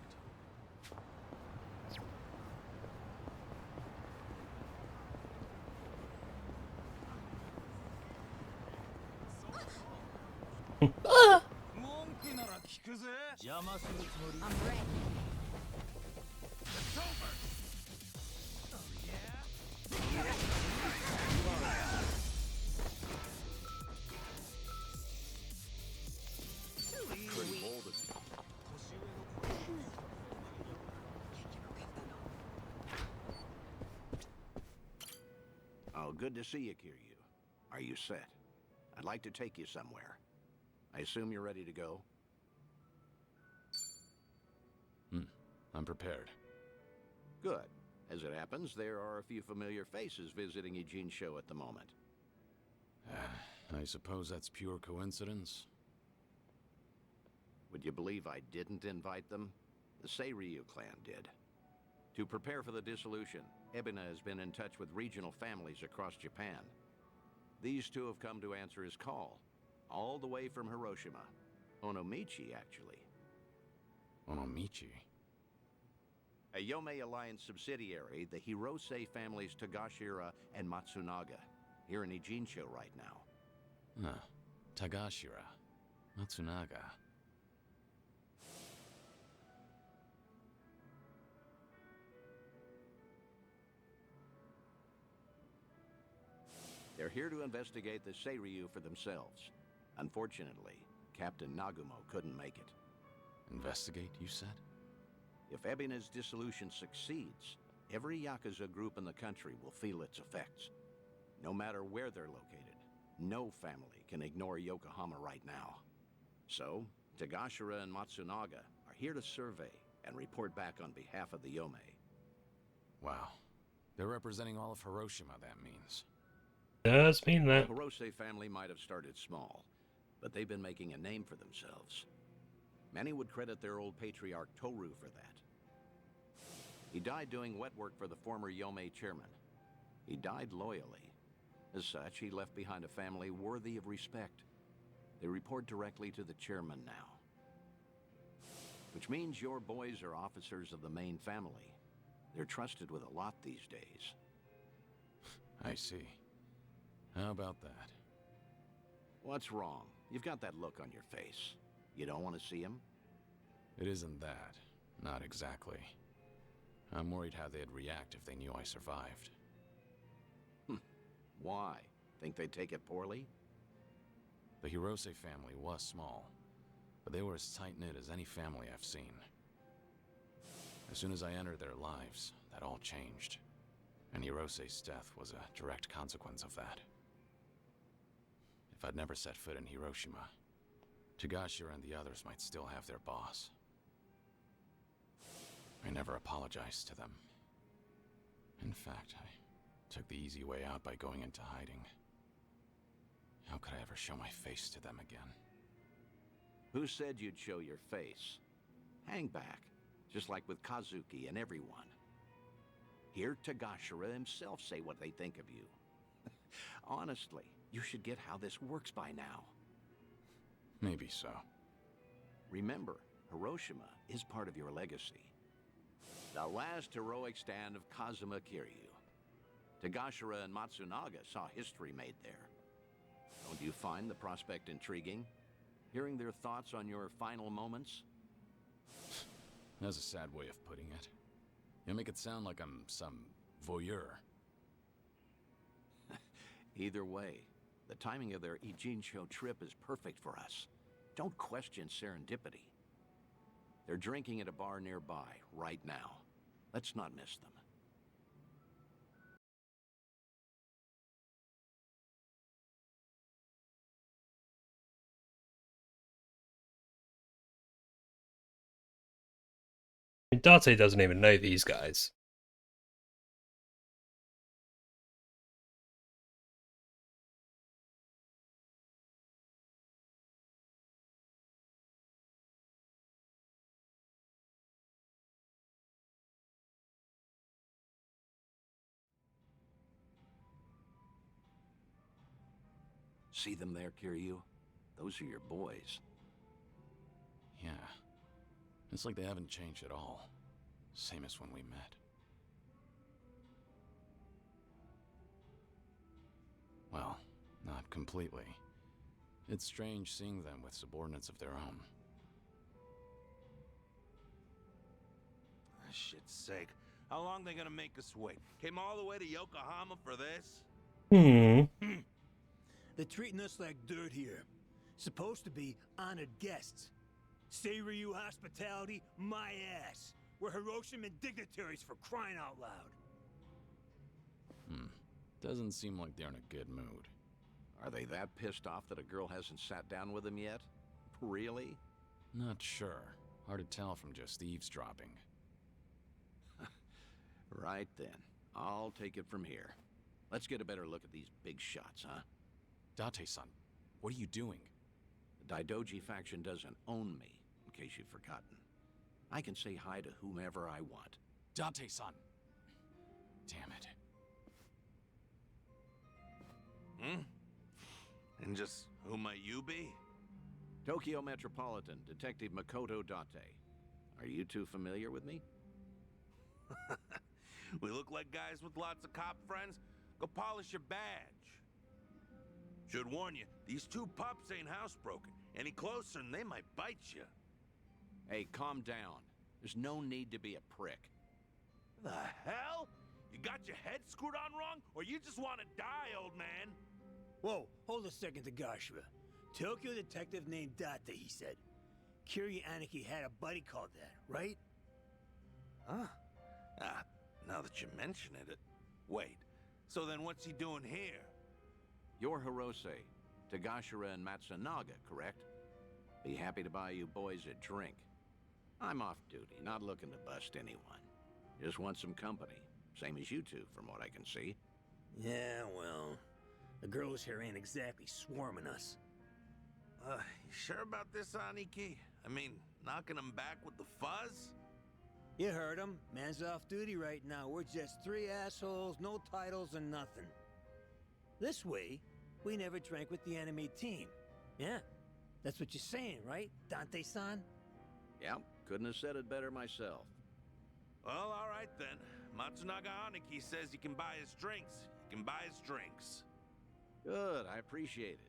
I'm ready. Pretty bold of you. Oh, good to see you, Kiryu. Are you set? I'd like to take you somewhere. I assume you're ready to go? I'm prepared. Good. As it happens, there are a few familiar faces visiting Ijincho at the moment. I suppose that's pure coincidence. Would you believe I didn't invite them? The Seiryu clan did. To prepare for the dissolution, Ebina has been in touch with regional families across Japan. These two have come to answer his call, all the way from Hiroshima. Onomichi, actually. Onomichi? A Yomei Alliance subsidiary, the Hirose families Tagashira and Matsunaga, here in Ijincho right now. Tagashira. Matsunaga. They're here to investigate the Seiryu for themselves. Unfortunately, Captain Nagumo couldn't make it. Investigate, you said? If Ebina's dissolution succeeds, every Yakuza group in the country will feel its effects. No matter where they're located, no family can ignore Yokohama right now. So, Tagashira and Matsunaga are here to survey and report back on behalf of the Yomei. Wow. They're representing all of Hiroshima, that means. Does mean that. The Hirose family might have started small, but they've been making a name for themselves. Many would credit their old patriarch Toru for that. He died doing wet work for the former Yomei chairman. He died loyally. As such, he left behind a family worthy of respect. They report directly to the chairman now. Which means your boys are officers of the main family. They're trusted with a lot these days. I see. How about that? What's wrong? You've got that look on your face. You don't want to see him? It isn't that. Not exactly. I'm worried how they'd react if they knew I survived. Why? Think they'd take it poorly? The Hirose family was small, but they were as tight-knit as any family I've seen. As soon as I entered their lives, that all changed. And Hirose's death was a direct consequence of that. If I'd never set foot in Hiroshima, Tagashira and the others might still have their boss. I never apologized to them. In fact, I took the easy way out by going into hiding. How could I ever show my face to them again? Who said you'd show your face? Hang back, just like with Kazuki and everyone. Hear Tagashira himself say what they think of you. Honestly, you should get how this works by now. Maybe so. Remember, Hiroshima is part of your legacy. The last heroic stand of Kazuma Kiryu. Tagashira and Matsunaga saw history made there. Don't you find the prospect intriguing? Hearing their thoughts on your final moments? That's a sad way of putting it. You make it sound like I'm some voyeur. Either way, the timing of their Ijincho trip is perfect for us. Don't question serendipity. They're drinking at a bar nearby right now. Let's not miss them. I mean, Date doesn't even know these guys. See them there, Kiryu? Those are your boys. Yeah. It's like they haven't changed at all. Same as when we met. Well, not completely. It's strange seeing them with subordinates of their own. For shit's sake. How long they gonna make us wait? Came all the way to Yokohama for this? They're treating us like dirt here. Supposed to be honored guests. Seiryu hospitality, my ass. We're Hiroshiman dignitaries for crying out loud. Doesn't seem like they're in a good mood. Are they that pissed off that a girl hasn't sat down with them yet? Really? Not sure. Hard to tell from just eavesdropping. Right then. I'll take it from here. Let's get a better look at these big shots, huh? Date-san, what are you doing? The Daidoji faction doesn't own me, in case you've forgotten. I can say hi to whomever I want. Date-san! Damn it. And just who might you be? Tokyo Metropolitan Detective Makoto Date. Are you two familiar with me? We look like guys with lots of cop friends. Go polish your badge. Should warn you, these two pups ain't housebroken. Any closer and they might bite you. Hey, calm down. There's no need to be a prick. The hell? You got your head screwed on wrong, or you just want to die, old man? Whoa, hold a second, Tagashira. Tokyo detective named Date, he said. Kiryu Aniki had a buddy called that, right? Huh? Now that you mention it. Wait, so then what's he doing here? You're Hirose, Tagashira and Matsunaga, correct? Be happy to buy you boys a drink. I'm off duty, not looking to bust anyone. Just want some company. Same as you two, from what I can see. Yeah, well, the girls here ain't exactly swarming us. You sure about this, Aniki? I mean, knocking them back with the fuzz? You heard him. Man's off duty right now. We're just three assholes, no titles and nothing. This way, we never drank with the enemy team. Yeah, that's what you're saying, right, Dante-san? Yeah, couldn't have said it better myself. Well, all right then. Matsunaga Aniki says you can buy his drinks. You can buy his drinks. Good, I appreciate it.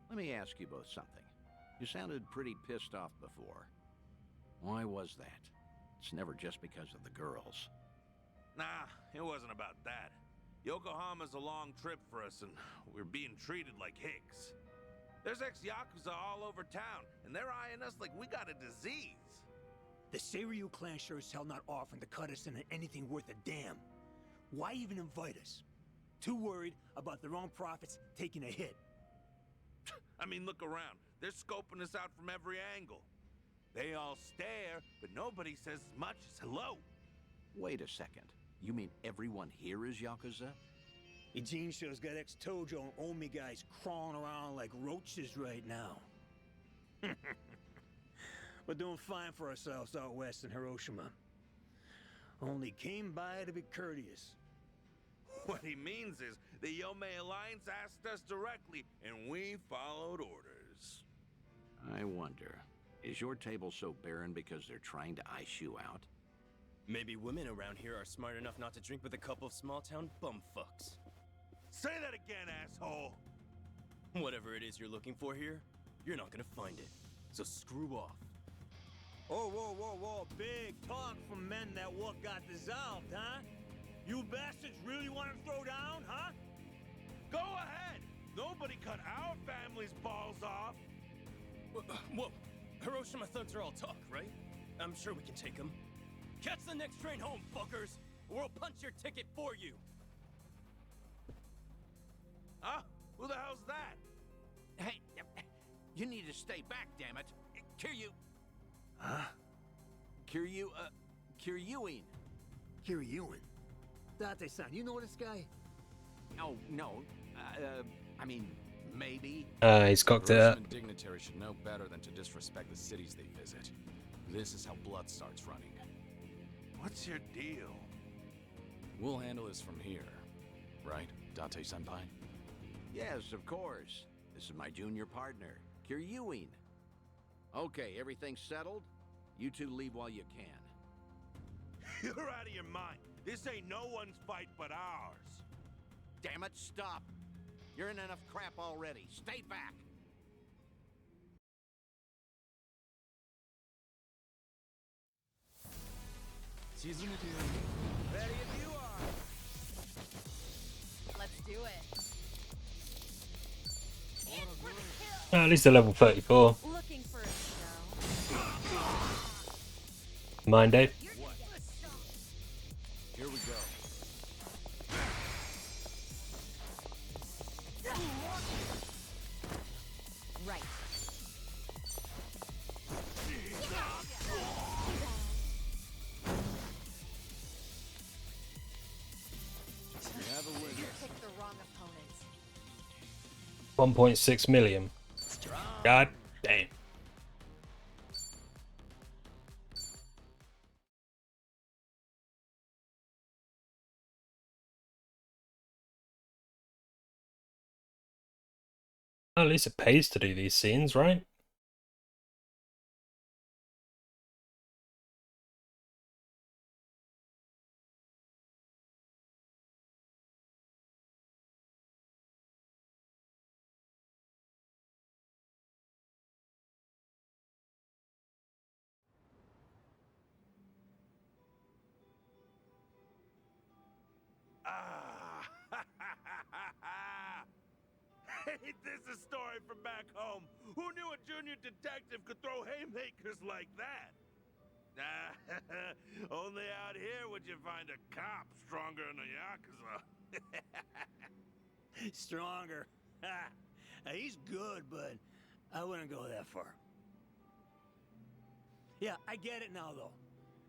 Let me ask you both something. You sounded pretty pissed off before. Why was that? It's never just because of the girls. Nah, it wasn't about that. Yokohama's a long trip for us, and we're being treated like hicks. There's ex-Yakuza all over town, and they're eyeing us like we got a disease. The Seiryu clan sure as hell not offering to cut us into anything worth a damn. Why even invite us? Too worried about their own profits taking a hit. I mean, look around. They're scoping us out from every angle. They all stare, but nobody says as much as hello. Wait a second. You mean everyone here is Yakuza? Ijincho's got ex-Tojo and Omi guys crawling around like roaches right now. We're doing fine for ourselves out west in Hiroshima. Only came by to be courteous. What he means is the Yomei Alliance asked us directly, and we followed orders. I wonder, is your table so barren because they're trying to ice you out? Maybe women around here are smart enough not to drink with a couple of small-town bumfucks. Say that again, asshole! Whatever it is you're looking for here, you're not gonna find it. So screw off. Oh, whoa, whoa, whoa. Big talk from men that what got dissolved, huh? You bastards really want to throw down, huh? Go ahead! Nobody cut our family's balls off! Whoa, Hiroshima thugs are all talk, right? I'm sure we can take them. Catch the next train home, fuckers! Or we'll punch your ticket for you! Huh? Who the hell's that? Hey, you need to stay back, damn it. Kiryu. Huh? Kiryuin. Kiryuin? Date-san, you know this guy? Oh, no. I mean, maybe. He's cocked it up. Hiroshima dignitaries should know better than to disrespect the cities they visit. This is how blood starts running. What's your deal? We'll handle this from here, right, Date-senpai? Yes, of course. This is my junior partner, Kiryuin. Okay, everything's settled? You two leave while you can. You're out of your mind. This ain't no one's fight but ours. Damn it, stop. You're in enough crap already. Stay back. Ready if you are. Let's do it. At least a level 34. Looking for a show. Mine, Dave. Here we go. Right. We have a winner. You picked the wrong opponents. 1.6 million. God damn. At least it pays to do these scenes, right? Ain't this a story from back home? Who knew a junior detective could throw haymakers like that? Only out here would you find a cop stronger than a Yakuza. Stronger. He's good, but I wouldn't go that far. Yeah, I get it now, though.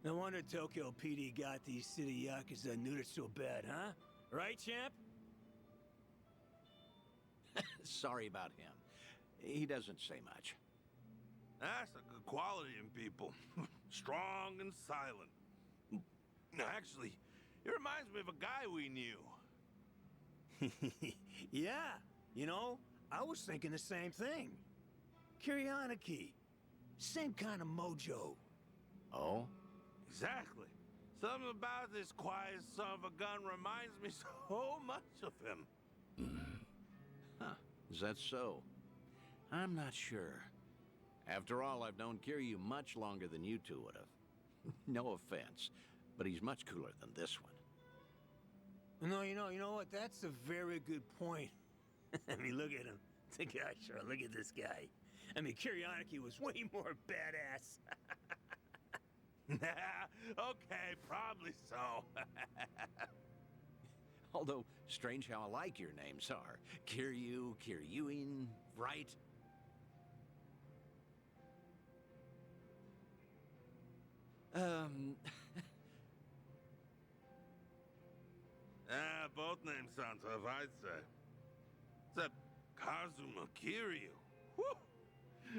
No wonder Tokyo PD got these city Yakuza neutered so bad, huh? Right, champ? Sorry about him. He doesn't say much. That's a good quality in people. Strong and silent. No, actually, it reminds me of a guy we knew. Yeah, you know, I was thinking the same thing. Kiryanaki. Same kind of mojo. Oh? Exactly. Something about this quiet son of a gun reminds me so much of him. Huh. Is that so? I'm not sure. After all, I've known Kiryu much longer than you two would have. No offense, but he's much cooler than this one. No, you know what? That's a very good point. I mean, look at him. The guy, sure, look at this guy. I mean, Kiryanaki was way more badass. Okay, probably so. Although, strange how alike your names are. Kiryu, Kiryuin, right? Both names sound tough, I'd say. Except Kazuma Kiryu. Whew.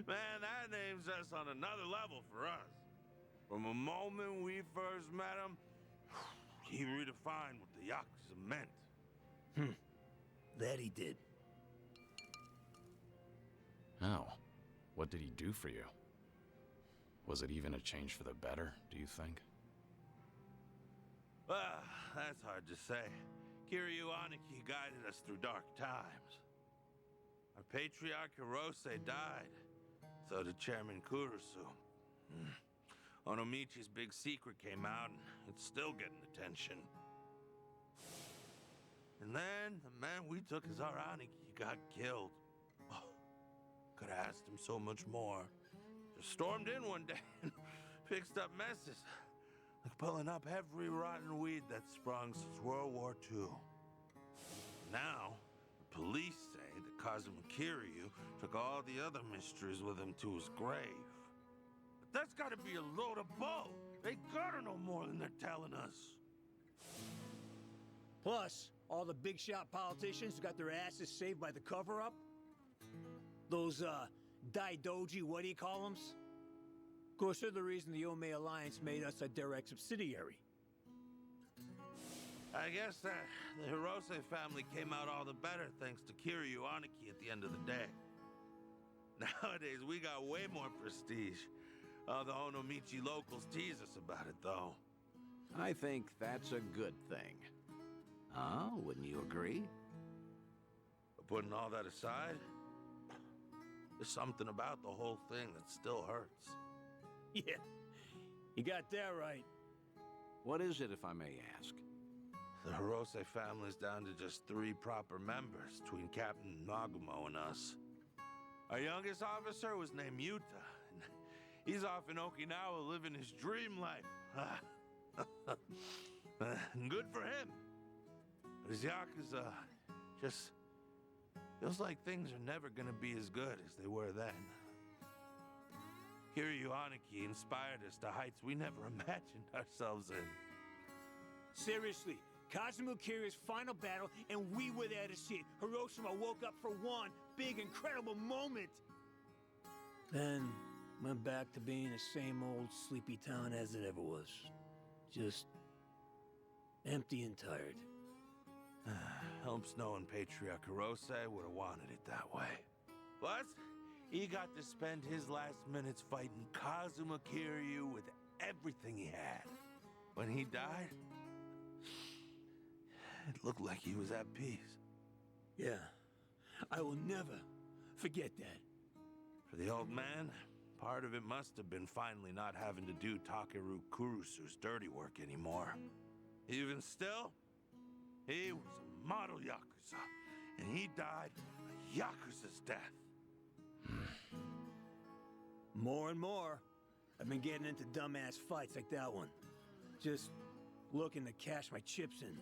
Man, that name's just on another level for us. From the moment we first met him, he redefined what the Yakuza meant. That he did. How? What did he do for you? Was it even a change for the better, do you think? Well, that's hard to say. Kiryu Aniki guided us through dark times. Our patriarch Hirose died. So did Chairman Kurusu. Onomichi's big secret came out, and it's still getting attention. And then the man we took as our Aniki got killed. Oh, could have asked him so much more. Just stormed in one day and fixed up messes. Like pulling up every rotten weed that sprung since World War II. Now, the police say that Kazuma Kiryu took all the other mysteries with him to his grave. But that's gotta be a load of bull. They gotta know more than they're telling us. Plus, all the big shot politicians who got their asses saved by the cover-up. Those, Daidoji, what do you call them? Of course, they're the reason the Ome Alliance made us a direct subsidiary. I guess the Hirose family came out all the better thanks to Kiryu Aniki at the end of the day. Nowadays, we got way more prestige. All the Onomichi locals tease us about it, though. I think that's a good thing. Huh? Wouldn't you agree? But putting all that aside, there's something about the whole thing that still hurts. Yeah, you got that right. What is it, if I may ask? The Hirose family's down to just 3 proper members between Captain Nagumo and us. Our youngest officer was named Yuta, and he's off in Okinawa living his dream life. Good for him. But his Yakuza just feels like things are never gonna be as good as they were then. Kiryu Aniki inspired us to heights we never imagined ourselves in. Seriously, Kazuma Kiryu's final battle, and we were there to see it. Hiroshima woke up for one big, incredible moment. Then went back to being the same old sleepy town as it ever was. Just empty and tired. Helps knowing Patriarch Hirose would have wanted it that way. Plus, he got to spend his last minutes fighting Kazuma Kiryu with everything he had. When he died, it looked like he was at peace. Yeah, I will never forget that. For the old man, part of it must have been finally not having to do Takeru Kurusu's dirty work anymore. Even still, he was a model Yakuza, and he died a Yakuza's death. More and more, I've been getting into dumbass fights like that one. Just looking to cash my chips in.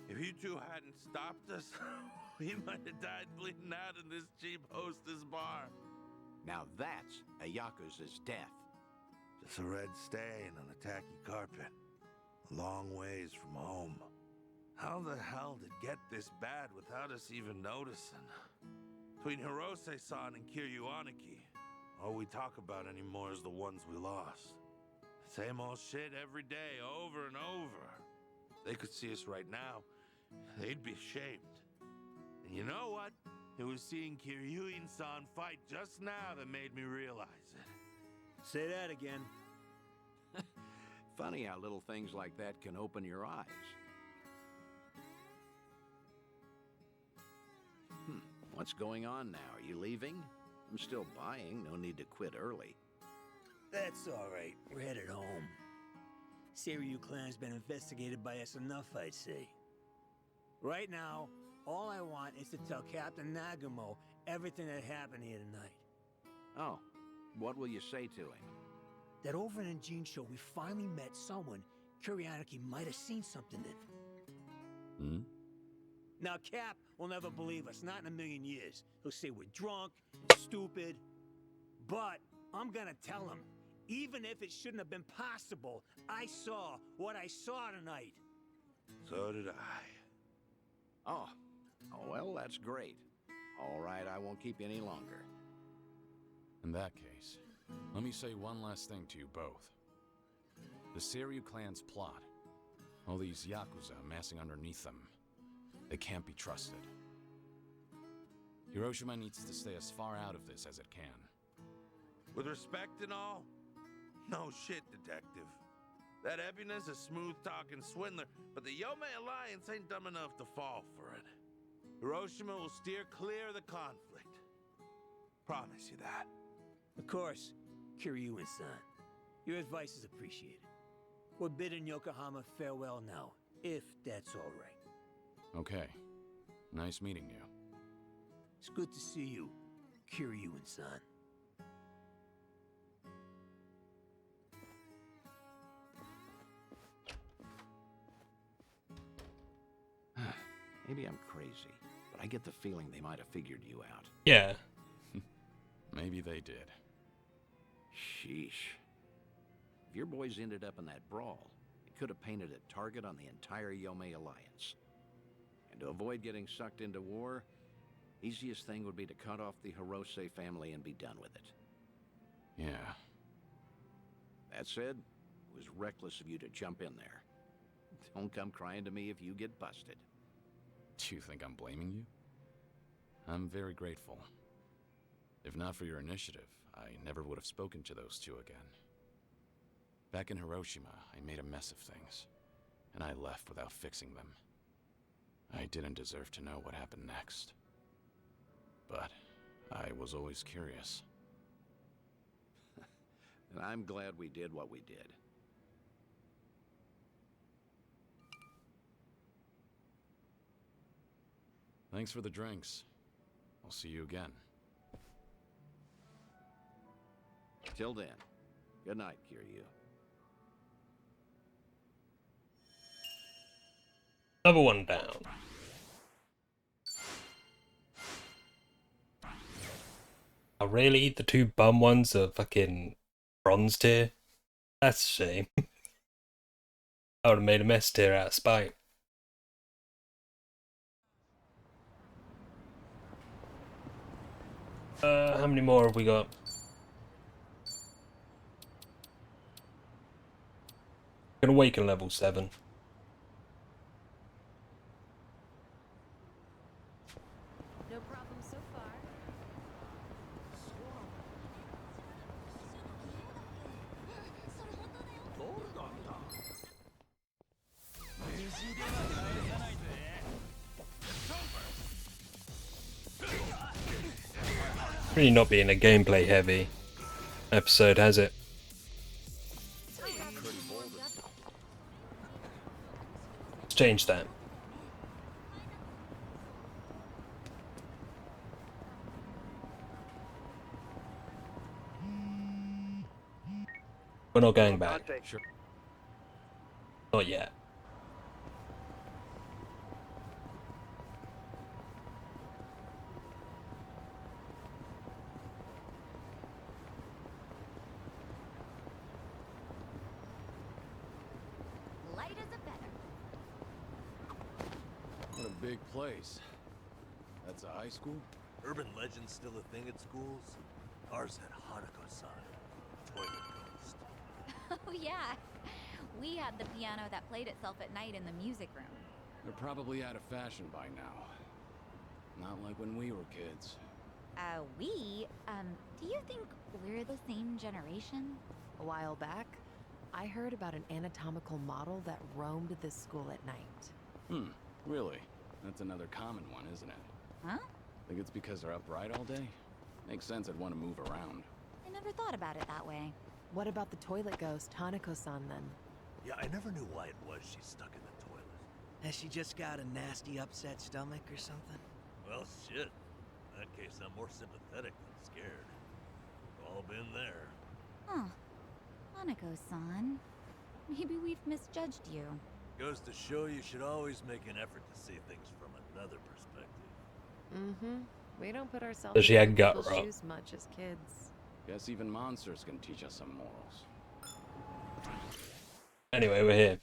If you two hadn't stopped us, we might have died bleeding out in this cheap hostess bar. Now that's a Yakuza's death. Just a red stain on a tacky carpet. A long ways from home. How the hell did it get this bad without us even noticing? Between Hirose-san and Kiryu Aniki, all we talk about anymore is the ones we lost. Same old shit every day, over and over. They could see us right now, they'd be ashamed. And you know what? It was seeing Kiryuin-san fight just now that made me realize it. Say that again. Funny how little things like that can open your eyes. What's going on now? Are you leaving? I'm still buying. No need to quit early. That's all right. We're headed home. Seiryu clan's been investigated by us enough, I'd say. Right now, all I want is to tell Captain Nagumo everything that happened here tonight. Oh, what will you say to him? That over in Jinsho, we finally met someone Kuryaniki might have seen something in. Now, Cap will never believe us, not in a million years. He'll say we're drunk, stupid. But I'm gonna tell him, even if it shouldn't have been possible, I saw what I saw tonight. So did I. Oh, well, that's great. All right, I won't keep you any longer. In that case, let me say one last thing to you both. The Seiryu clan's plot, all these Yakuza amassing underneath them, they can't be trusted. Hiroshima needs to stay as far out of this as it can. With respect and all, no shit, detective. That Ebina's a smooth-talking swindler, but the Yome Alliance ain't dumb enough to fall for it. Hiroshima will steer clear of the conflict. Promise you that. Of course, Kiryu-san. Your advice is appreciated. We're bidding Yokohama farewell now, if that's all right. Okay. Nice meeting you. It's good to see you, Kiryu-san. Maybe I'm crazy, but I get the feeling they might have figured you out. Yeah. Maybe they did. Sheesh. If your boys ended up in that brawl, it could have painted a target on the entire Yomei Alliance. And to avoid getting sucked into war, easiest thing would be to cut off the Hirose family and be done with it. Yeah. That said, it was reckless of you to jump in there. Don't come crying to me if you get busted. Do you think I'm blaming you? I'm very grateful. If not for your initiative, I never would have spoken to those two again. Back in Hiroshima, I made a mess of things, and I left without fixing them. I didn't deserve to know what happened next. But I was always curious. And I'm glad we did what we did. Thanks for the drinks. I'll see you again. Till then, good night, Kiryu. Another one down. Oh, really? The two bum ones are fucking bronze tier? That's a shame. I would have made a mess tier out of spite. How many more have we got? Can awaken level 7. No problem so far. Really not being a gameplay heavy episode, has it? Let's change that. We're not going back. Sure. Not yet. Light as a feather. What a big place. That's a high school? Urban legends still a thing at schools? Ours had Hanako-san, toilet ghost. Oh yeah. We had the piano that played itself at night in the music room. They're probably out of fashion by now. Not like when we were kids. Do you think we're the same generation? A while back, I heard about an anatomical model that roamed this school at night. Really? That's another common one, isn't it? Huh? Think it's because they're upright all day? Makes sense I'd want to move around. I never thought about it that way. What about the toilet ghost, Hanako-san, then? Yeah, I never knew why it was she's stuck in the toilet. Has she just got a nasty upset stomach or something? Well, shit. In that case, I'm more sympathetic than scared. We've all been there. Huh. Hanako-san. Maybe we've misjudged you. Goes to show you should always make an effort to see things from another perspective. Mm-hmm. We don't put ourselves Does she in have other gut people's rot? shoes much as kids. Guess even monsters can teach us some morals. Anyway, we're here.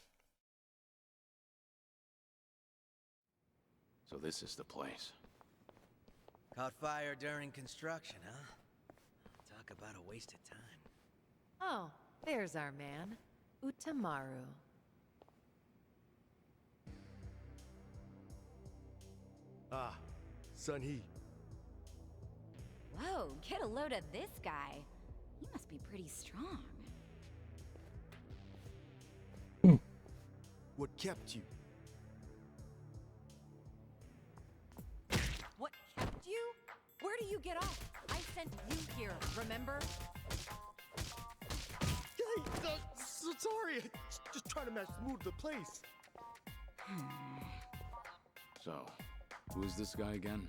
So this is the place. Caught fire during construction, huh? Talk about a waste of time. Oh, there's our man, Utamaru. Ah, Sun-Hee. Whoa, get a load of this guy. He must be pretty strong. What kept you? What kept you? Where do you get off? I sent you here, remember? sorry. Just trying to match the mood of the place. So, who is this guy again?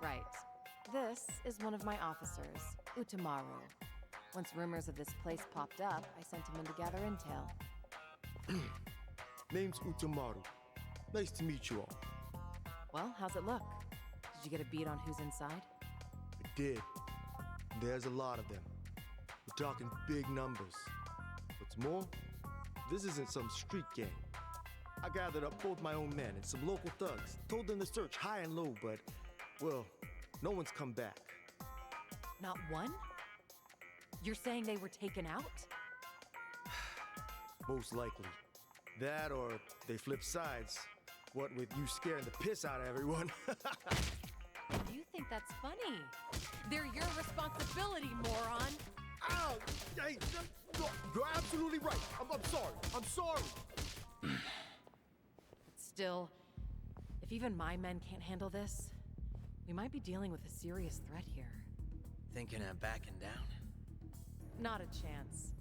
Right. This is one of my officers, Utamaru. Once rumors of this place popped up, I sent him in to gather intel. Name's Utamaru. Nice to meet you all. Well, how's it look? Did you get a beat on who's inside? I did. There's a lot of them. We're talking big numbers. What's more, this isn't some street gang. I gathered up both my own men and some local thugs, told them to search high and low, but, well, no one's come back. Not one? You're saying they were taken out? Most likely. That or they flip sides. What with you scaring the piss out of everyone. You think that's funny? They're your responsibility, moron! Ow! Hey, no, you're absolutely right. I'm sorry. I'm sorry. Still, if even my men can't handle this, we might be dealing with a serious threat here. Thinking of backing down? Not a chance.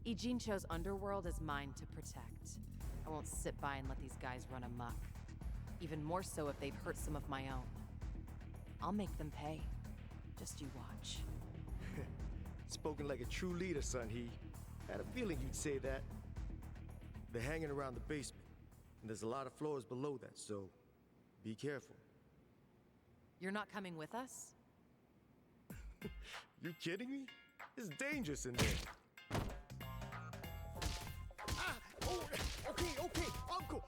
Ijincho's underworld is mine to protect. I won't sit by and let these guys run amok. Even more so if they've hurt some of my own. I'll make them pay. Just you watch. Spoken like a true leader, Sun-Hee. Had a feeling you'd say that. They're hanging around the basement, and there's a lot of floors below that, so be careful. You're not coming with us? You kidding me? It's dangerous in there. Ah! Oh, okay, Uncle!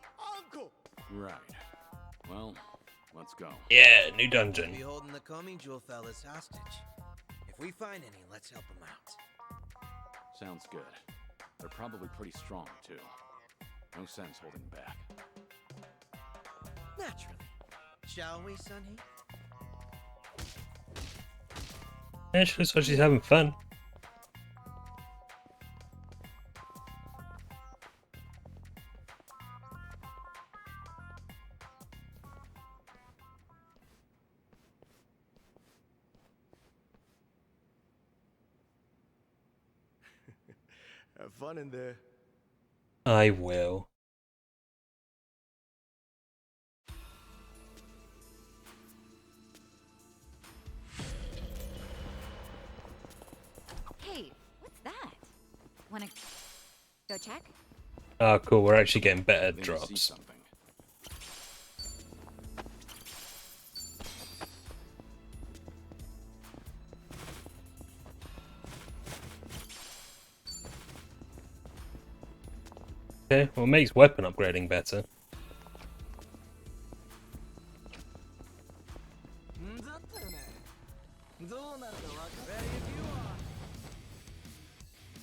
Right. Well, let's go. Yeah, new dungeon. We'll be holding the Komi Jewel fellas hostage. If we find any, let's help them out. Sounds good. They're probably pretty strong, too. No sense holding back. Naturally. Shall we, Sun-Hee? Yeah, she looks like she's having fun. Have fun in there. I will. Hey, what's that? Wanna go check? Oh, cool. We're actually getting better I think I see drops. something. Okay, well, it makes weapon upgrading better.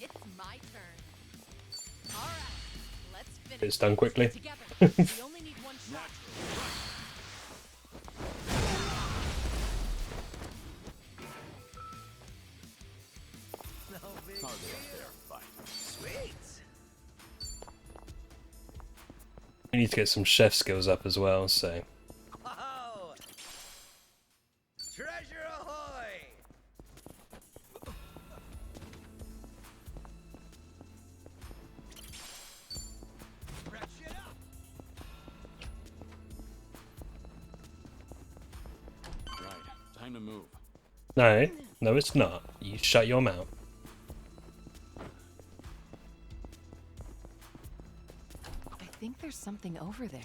It's my turn. All right, let's finish. It's done quickly. Together. We only need one shot. Hardly a fair fight. Sweet. We need to get some chef skills up as well, so. Oh! Treasure ahoy! Wrap shit up! Right. Time to move. No, it's not. You shut your mouth. I think there's something over there.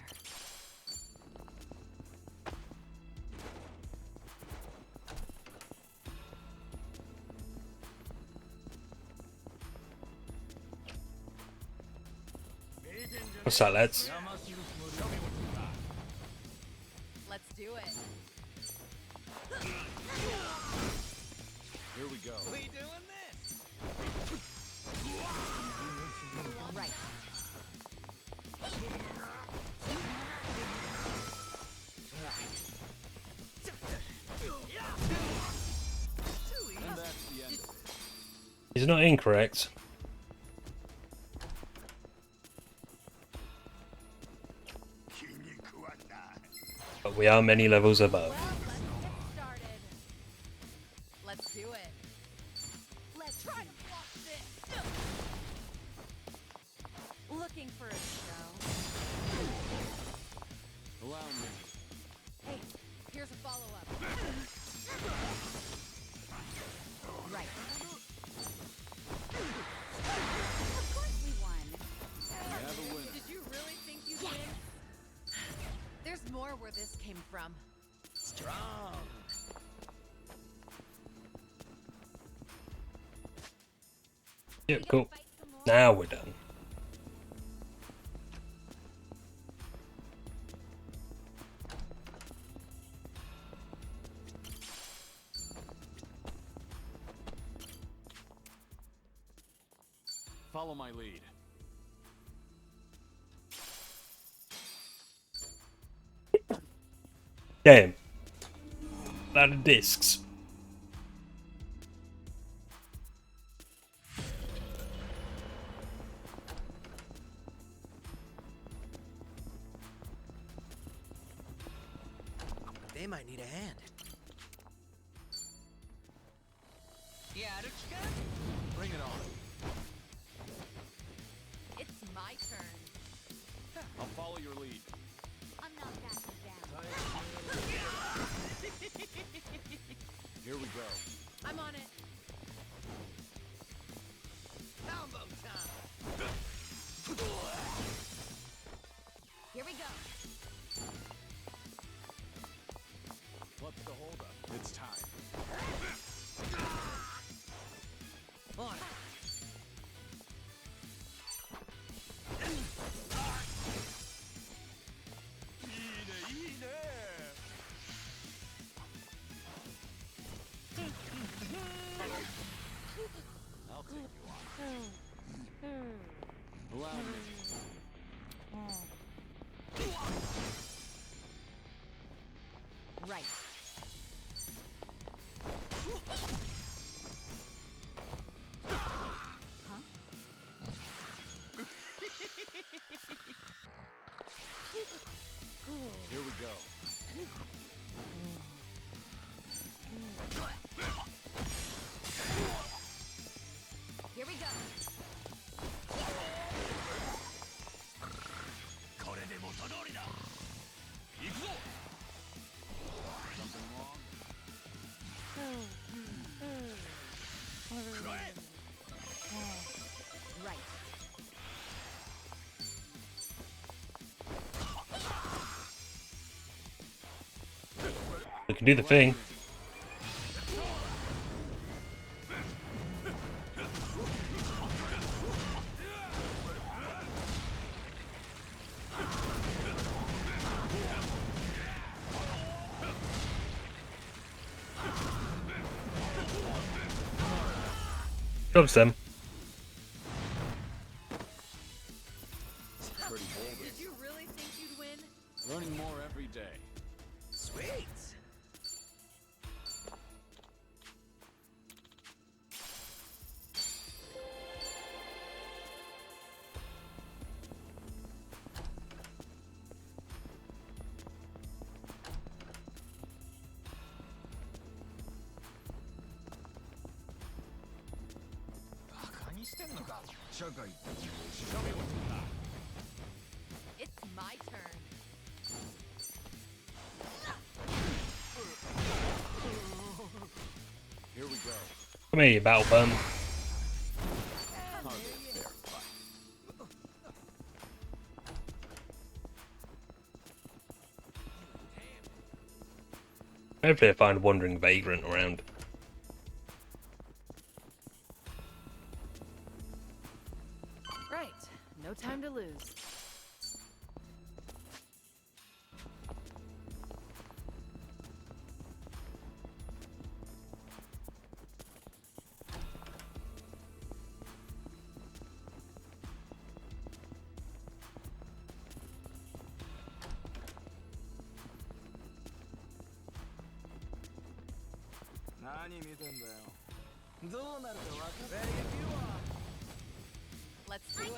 What's that, lads? Let's do it. Here we go. We doing this? Right. And that's the end of it. He's not incorrect. But we are many levels above. Well, let's get started. Let's do it. Let's try to block this. Looking for a show. Allow me. Hey, here's a follow-up. Right. Of course we won. We have a winner. Did you really think you'd win? There's more where this came from. Strong. Yeah, cool. Now we're done. Follow my lead. Damn. A lot of discs. They might need a hand. Bring it on. It's my turn. I'll follow your lead. I'm not backing down. Here we go. I'm on it. Combo time. Here we go. What's the holdup? It's time. On it. I'll take you on. Allow me. Right. Here we go. Here we go. Something wrong? Right. We can do the thing. Jobs them. Pretty bold. Did you really think you'd win? Learning more every day. Sweet. It's my turn. Here we go. Come here, you battle bum. Hardly a fair fight. Hopefully I find a wandering vagrant around. Right. No time to lose. Ready if you are. Let's do it.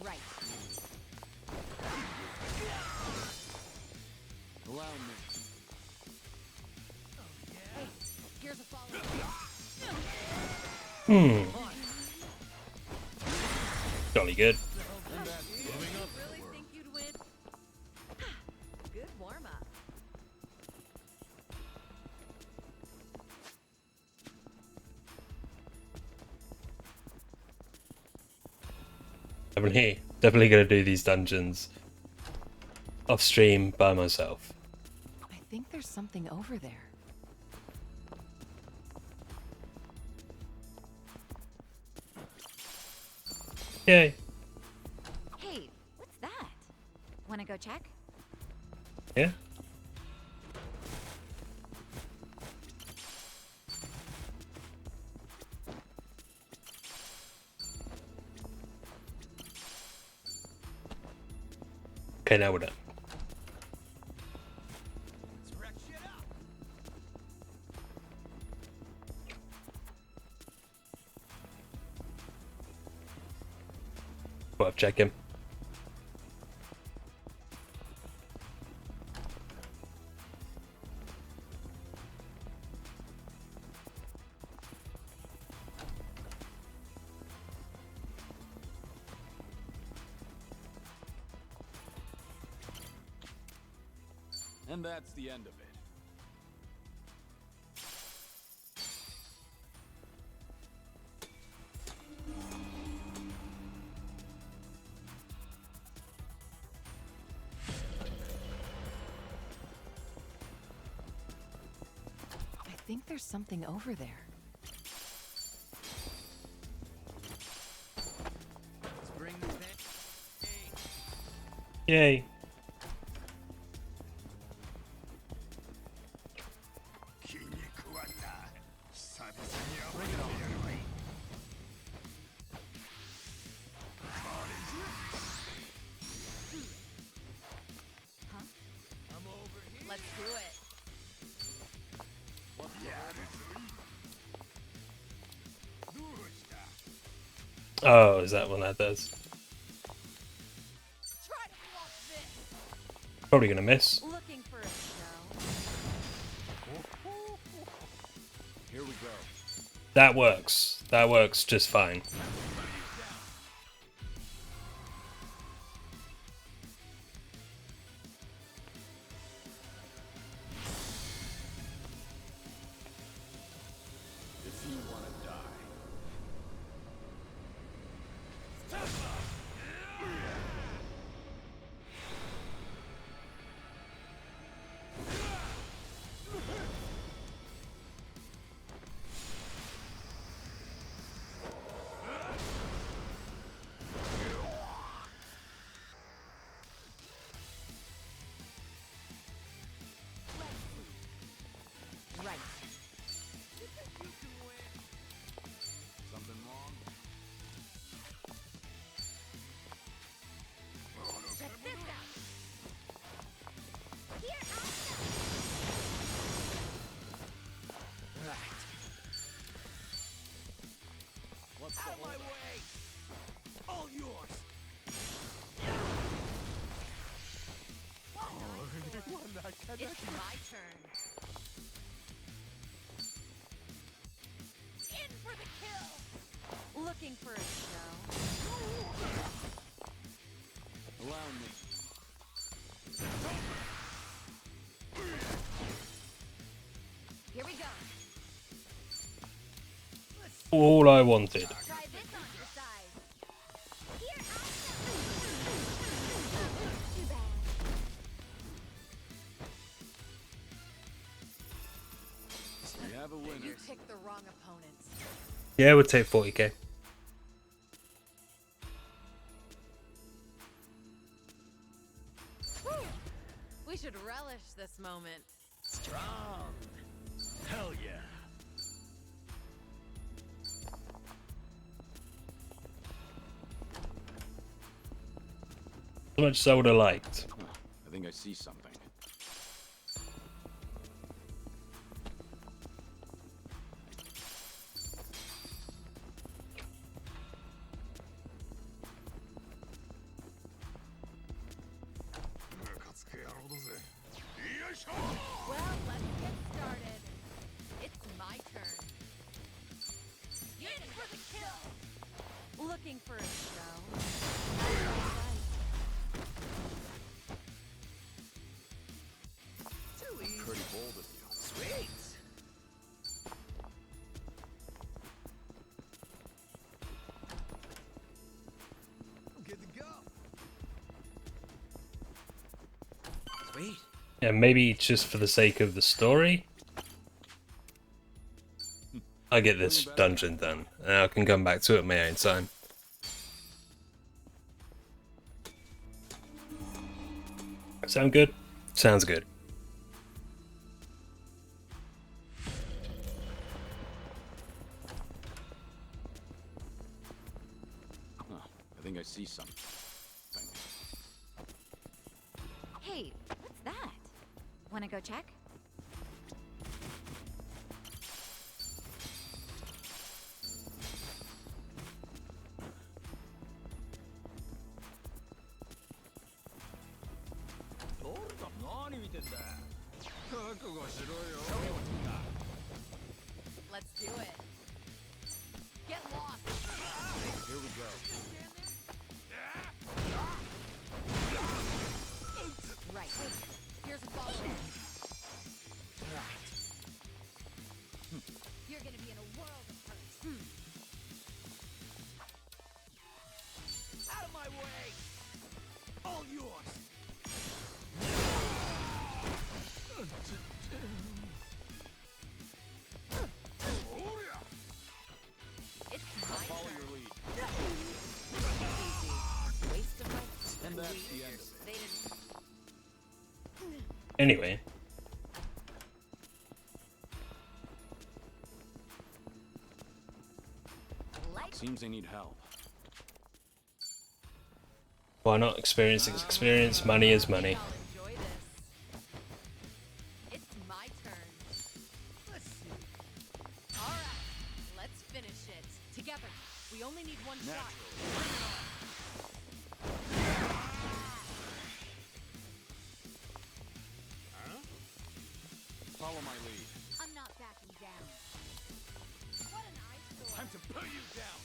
Right. Jolly good. Good warm up. Definitely gonna do these dungeons off stream by myself. I think there's something over there. Yay. Hey, what's that? Wanna go check? Yeah. Okay, now we're done. Go up, check him. And that's the end of it. I think there's something over there. Yay. Let's do it. Oh, is that what that does? Probably gonna miss. Looking for a show. Here we go. That works. That works just fine. If you want to die. Right. Something wrong? Check this out. Here What's Out of my way! All yours! It's my turn. In for the kill. Looking for a show. Allow me. Here we go. All I wanted. Try this on your side. Here Too bad. We have a winner. You picked the wrong opponents. Yeah, we'll take 40k. Whew. We should relish this moment. Strong. Hell yeah. As much as I would have liked. I think I see something. Well, let's get started. It's my turn. In for Wait. Yeah, maybe just for the sake of the story. I get this dungeon done, and I can come back to it at my own time. Sound good? Sounds good. Huh, I think I see something. Hey, what's that? Wanna go check? Let's do it. Get lost. Here we go. Right. Here's a follow. You're gonna be in a world of hurt. Out of my way! All yours! It's my Follow turn. your lead. Easy. Waste of my And that's the end of it. They didn't. Anyway. Seems they need help. Why not? Experience is experience, money is money. I'll enjoy this. It's my turn. Let's see. All right, let's finish it together. We only need one shot. Follow my lead. I'm not backing down. What an eyesore. Time to put you down!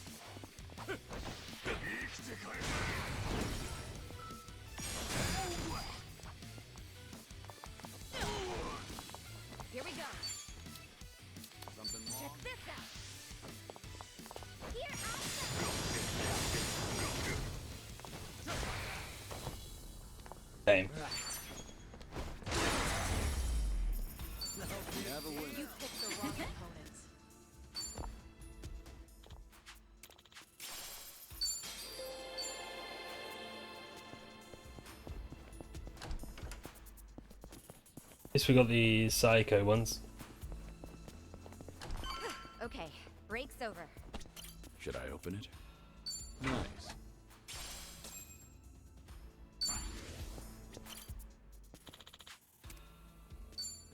Here we go. Something wrong? Check this out. Here, Same. Never win. You picked the wrong opponent. Guess we got the psycho ones. Okay, break's over. Should I open it? Nice.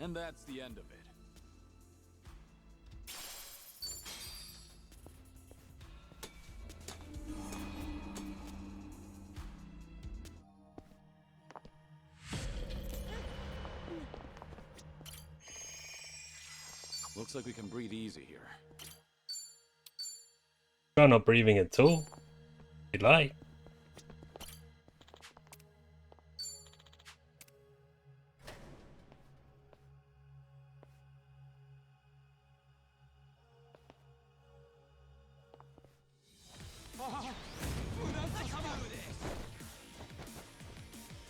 And that's the end of it. Looks like we can breathe easy here. Try not breathing at all. If you like.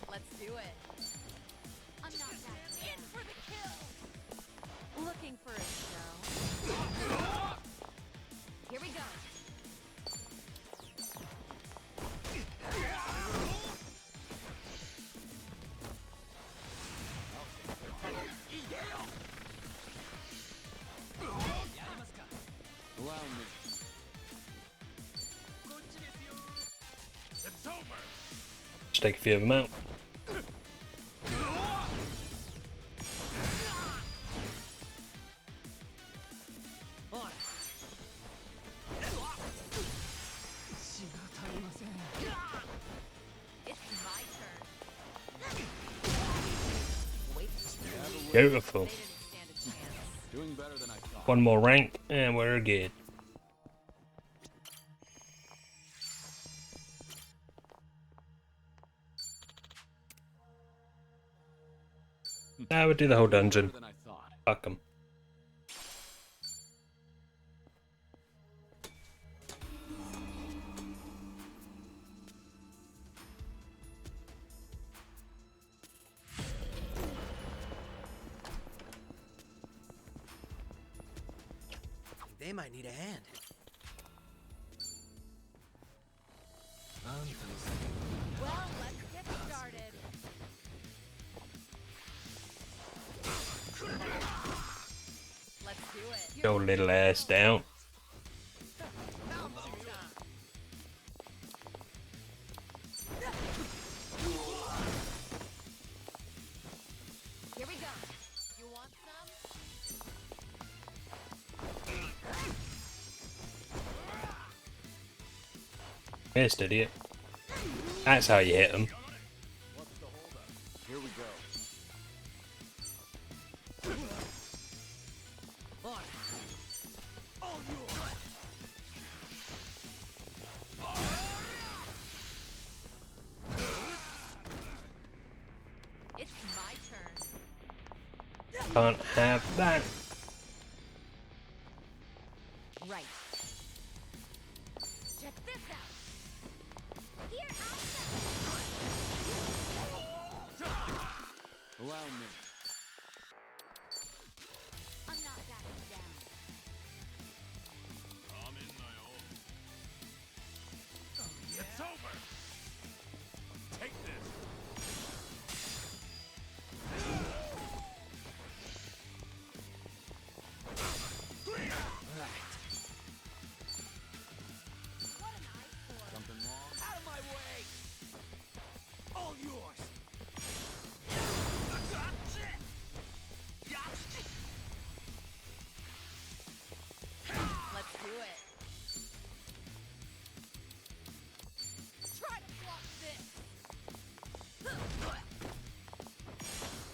Let's do it. I'm not that in for the kill. Looking for a show. Here we go. Allow me. It's over! Just take a few of them out. It's my turn. Wait. Beautiful. They didn't stand a chance. Doing better than I thought. One more rank, and we're good. I would do the whole dungeon. Better than I thought. Fuck 'em. They might need a hand. Well, let's get started. Let's do it. Go little ass down. Here we go. You want some? Missed, idiot. That's how you hit them. Here we go. It's my turn. Can't have that. Right. Check this out. Here Allow me. I'm not backing down. It's over! Take this! Something wrong? Out of my way! All yours! Let's do it. Try to block this.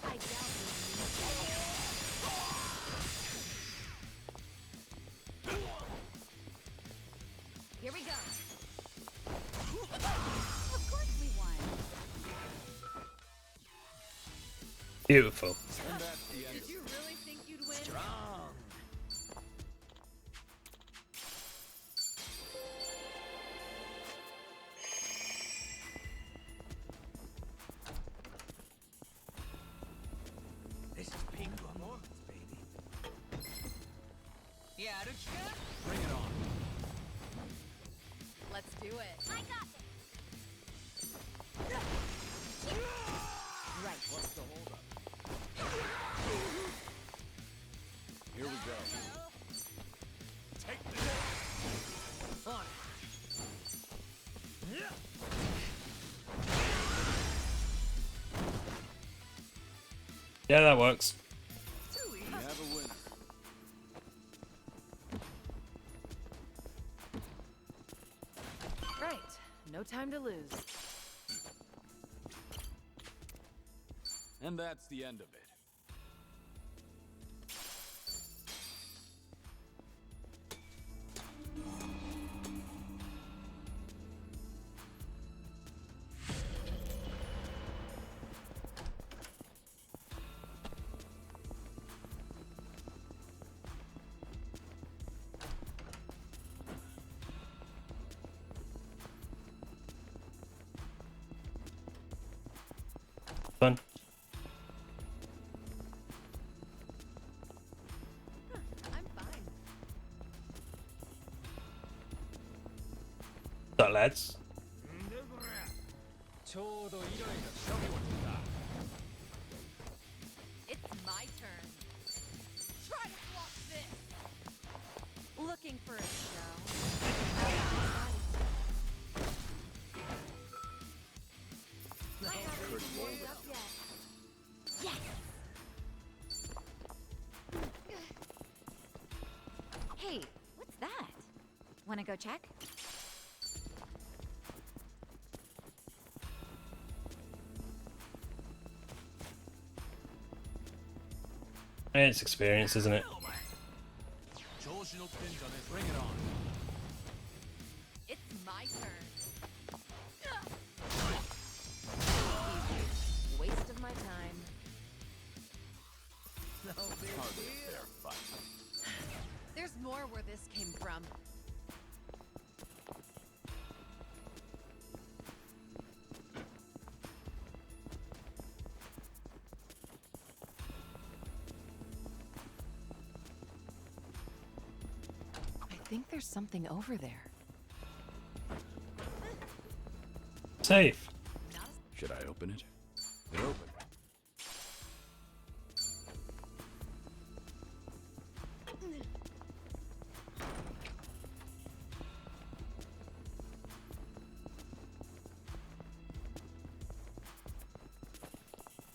I doubt you. Here we go. Of course we won. Beautiful. And that's the end. Did you really think you'd win? Strong. This is bingo moments, baby. Bring it on. Let's do it. I got this. Right. What's the holdup? Here we go. Take this! Yeah, that works. We have a winner. Right. No time to lose. And that's the end of it. Fun. I'm fine. So, lads. It's my turn. Try to block this. Looking for a show. I haven't warmed up yet. Yes. Hey, what's that? Wanna go check? It's experience, isn't it? Bring it on. It's my turn. Easy. Waste of my time. No big Hardly deal. a fair fight. There's more where this came from. think there's something over there. Safe. Should I open it? It opened.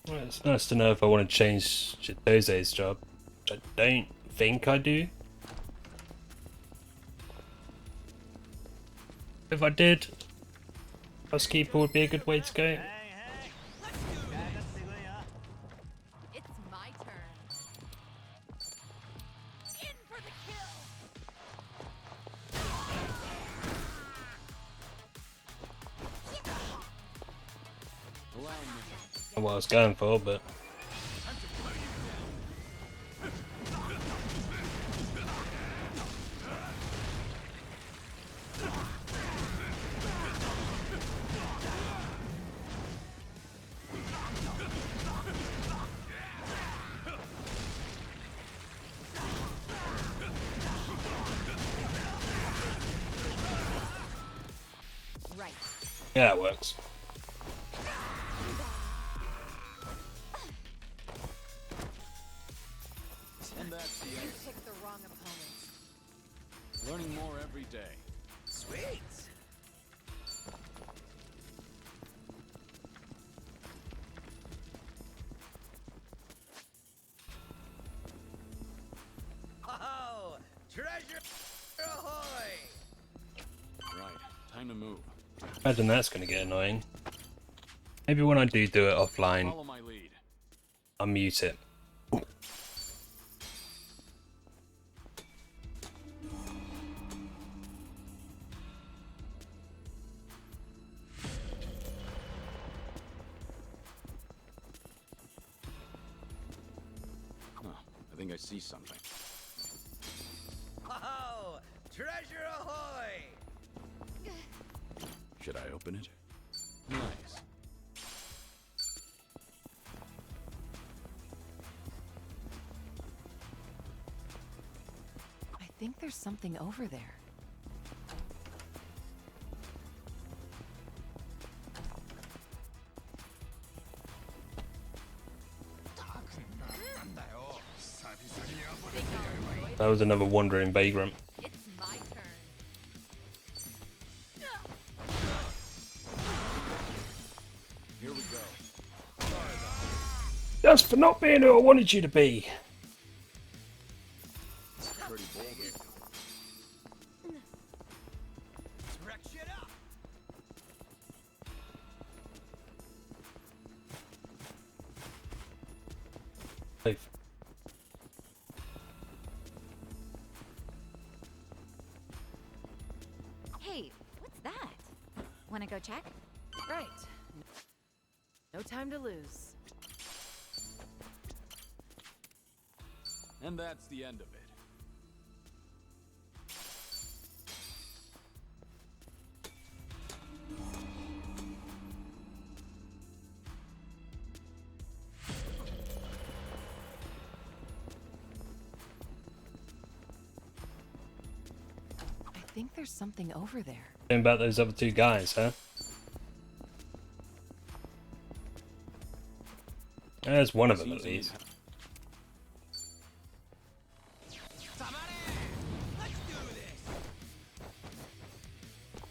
Well, it's nice to know if I want to change Chitose's job, which I don't think I do. If I did, housekeeper would be a good way to go. It's my turn. In for the kill. Not what I was going for, but Right. yeah, it works. And that's the You end. picked the wrong opponent. Learning more every day. Sweet. Oh, treasure ahoy! Right, time to move. Imagine that's going to get annoying. Maybe when I do it offline, Follow my lead. I'll mute it. Huh, I think I see something. Oh, treasure ahoy! Should I open it? Nice. I think there's something over there. That was another wandering vagrant. It's my turn. Here we go. Just for not being who I wanted you to be. Pretty bold. Wreck shit up! Safe. Hey, what's that? Wanna go check? Right. No time to lose. And that's the end of it. I think there's something over there. Think about those other two guys, huh? There's one of them at least.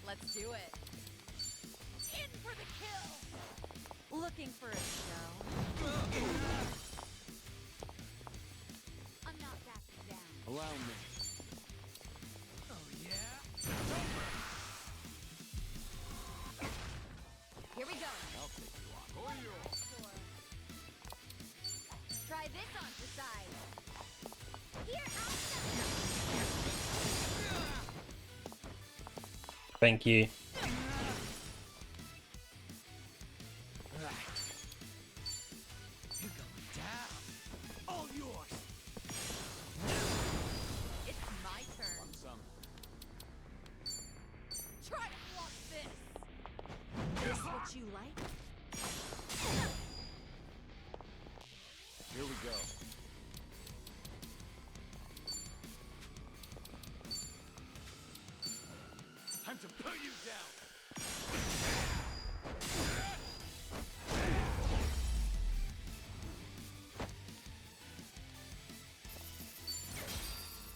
Let's do it. In for the kill. Looking for a show. I'm not backing down. Allow me. Here we go. I'll take you on. Try this on the side. Here, Thank you. You're going down. All yours. It's my turn. Some. Try to block this. This what you like? Here we go.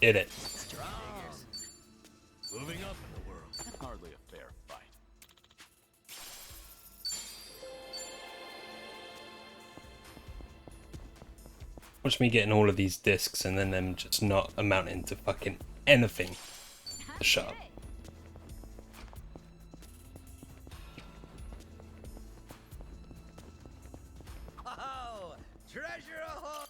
Did it. Moving up in the world. Hardly a fair fight. Watch me getting all of these discs and then them just not amounting to fucking anything. Shut up. Oh, treasure ahoy!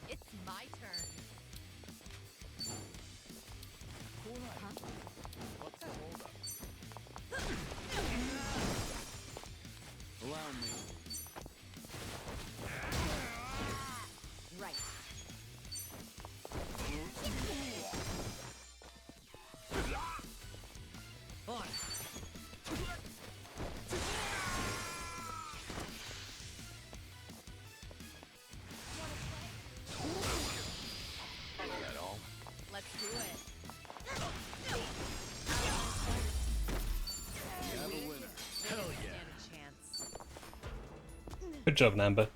It's my turn. What's that hold up? Allow me. Right. On. That all? Let's do it. We have a winner. Hell yeah. Stand a chance. Good job, Namber.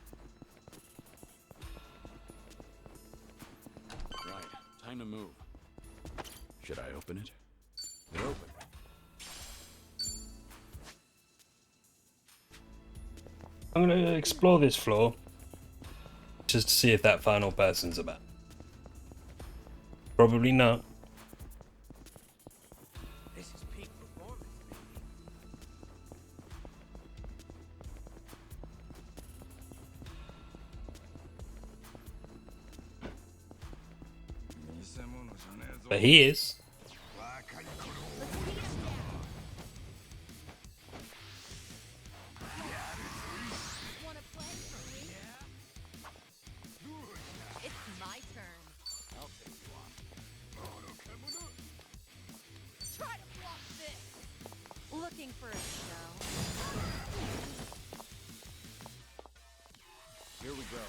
Right. Time to move. Should I open it? It opened. I'm gonna explore this floor just to see if that final person's about. Probably not. This is peak performance, But he is. Wanna play for me? It's my turn. I'll take you on. Try to block this. Looking for a show. Here we go.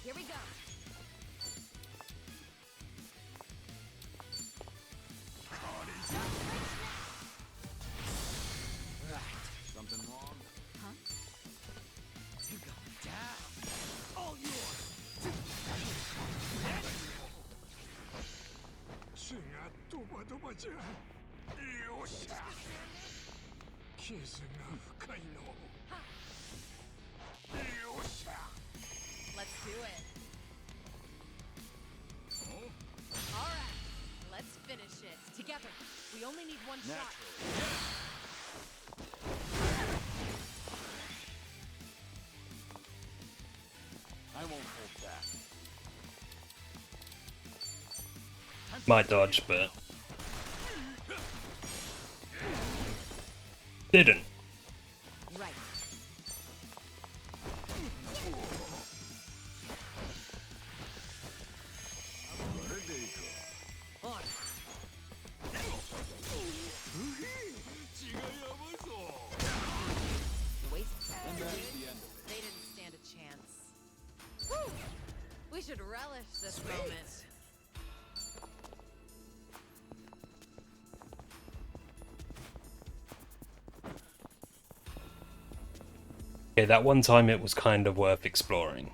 Here we go. Something wrong? Huh? You go down. All yours. Let's do it. Alright, let's finish it. Together. We only need one shot. I won't hold back. Might dodge, but didn't. Right. On. Waste. And that's the end of it. They didn't stand a chance. Whew. We should relish this moment. Okay, that one time it was kind of worth exploring.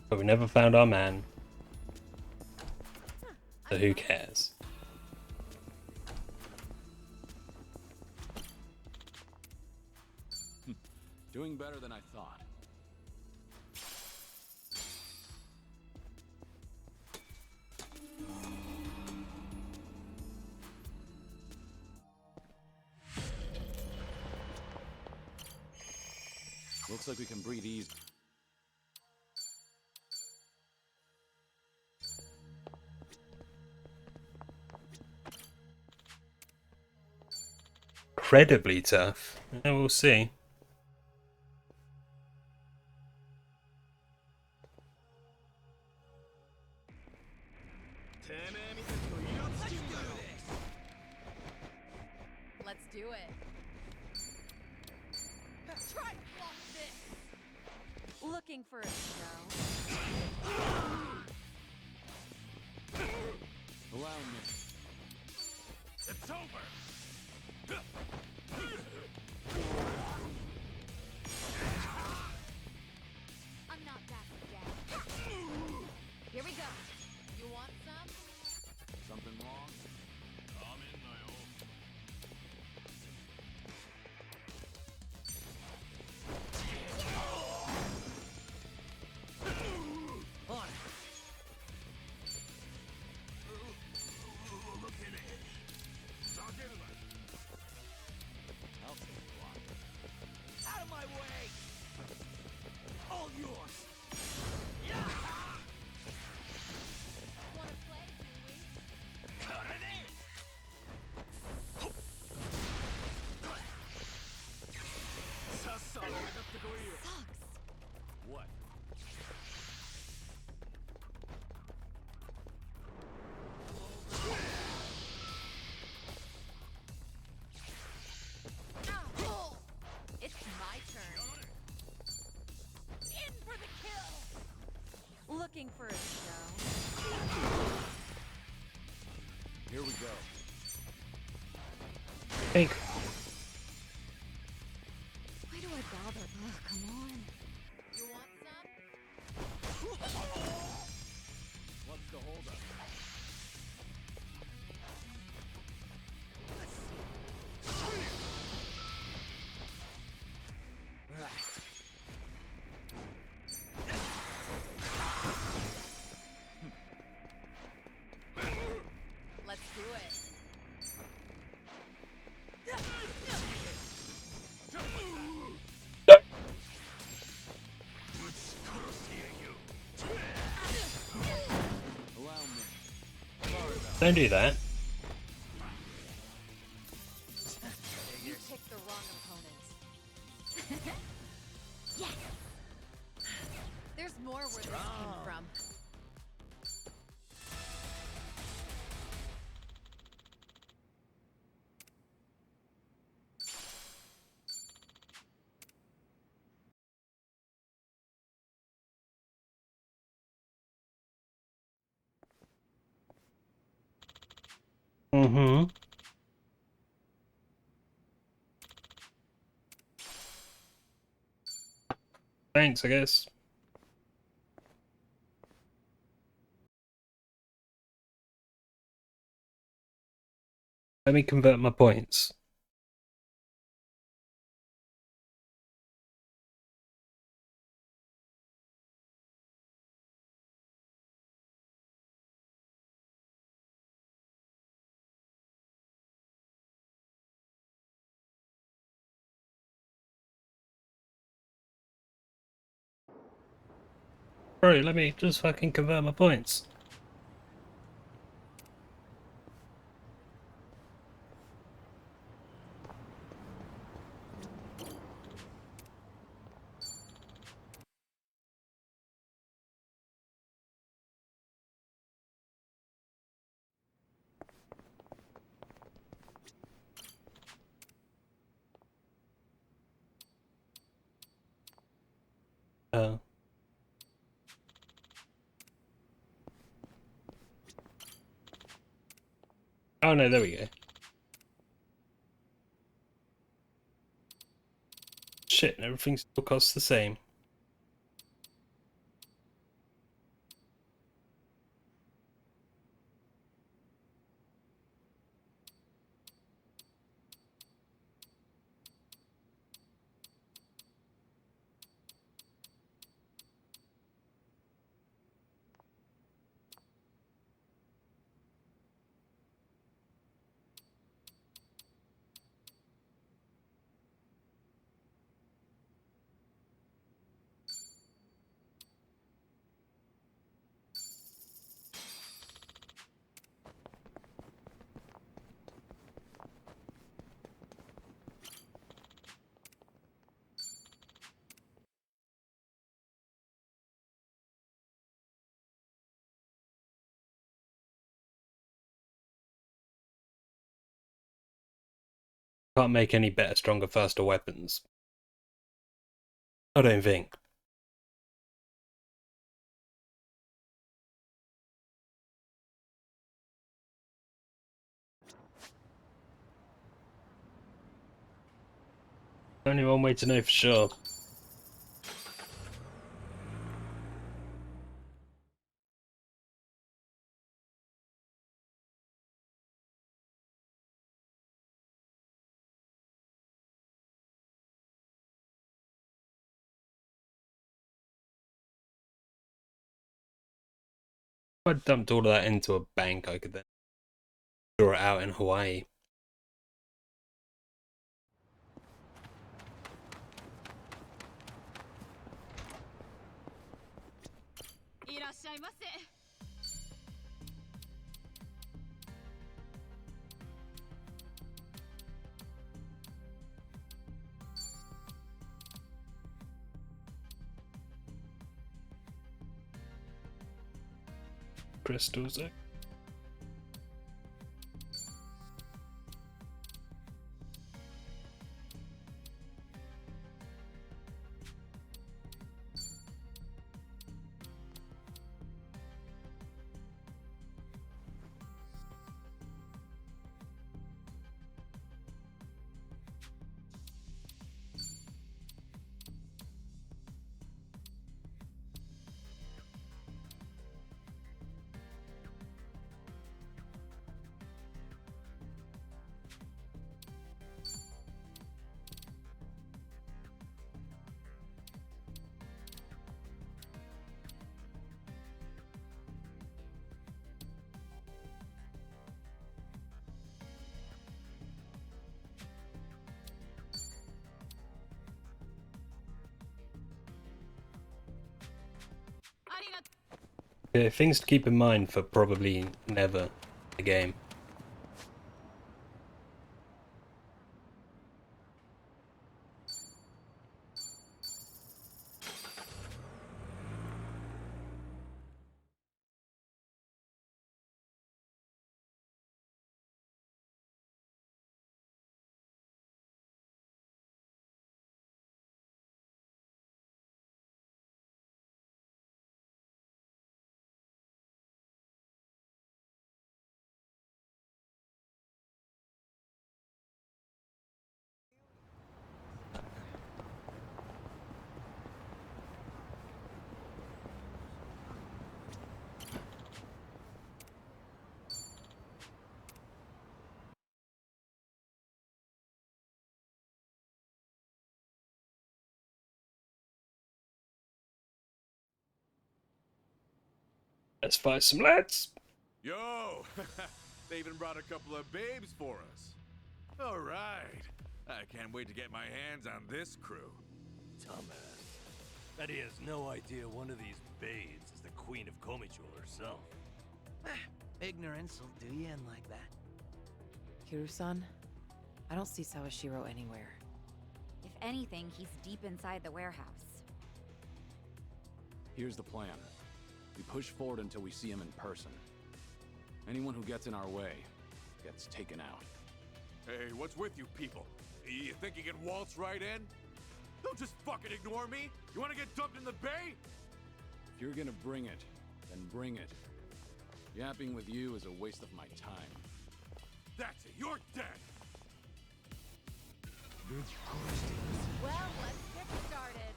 But we never found our man. So who cares? Doing better than I thought. Looks like we can breathe easy. Incredibly tough. Yeah, we'll see. Let's do it. Try to block this. Looking for a show? Allow me. It's over! I'm not back again. Here we go. You want some? Something wrong? Come in, Niall. On it. Look at it. I'll take the block. Out of my way! All yours! Wanna play, do we? Cut it in! What? Ow. It's my turn. In for the kill! Looking for a show? Here we go. Hey, Why do I bother? Ugh, come on. You want some? What's the holdup? Let's do it. Allow me. don't do that. You picked the wrong opponent. Yes! There's more where this came from. Mm-hmm. Thanks, I guess. Let me convert my points. Bro, let me just fucking convert my points. Oh no, there we go. Shit, everything still costs the same. Can't make any better, stronger, faster weapons. I don't think. Only one way to know for sure. If I dumped all of that into a bank, I could then draw it out in Hawaii. Crystals. Yeah, things to keep in mind for probably never a game. Let's fight some lads. Yo! They even brought a couple of babes for us. All right. I can't wait to get my hands on this crew. Dumbass. Bet he has no idea one of these babes is the Queen of Komicho herself. Ignorance will do you in like that. Kiryu-san, I don't see Sawashiro anywhere. If anything, he's deep inside the warehouse. Here's the plan. We push forward until we see him in person. Anyone who gets in our way gets taken out. Hey, what's with you people? You think you can waltz right in? Don't just fucking ignore me! You wanna get dumped in the bay? If you're gonna bring it, then bring it. Yapping with you is a waste of my time. That's it, you're dead! Well, let's get started.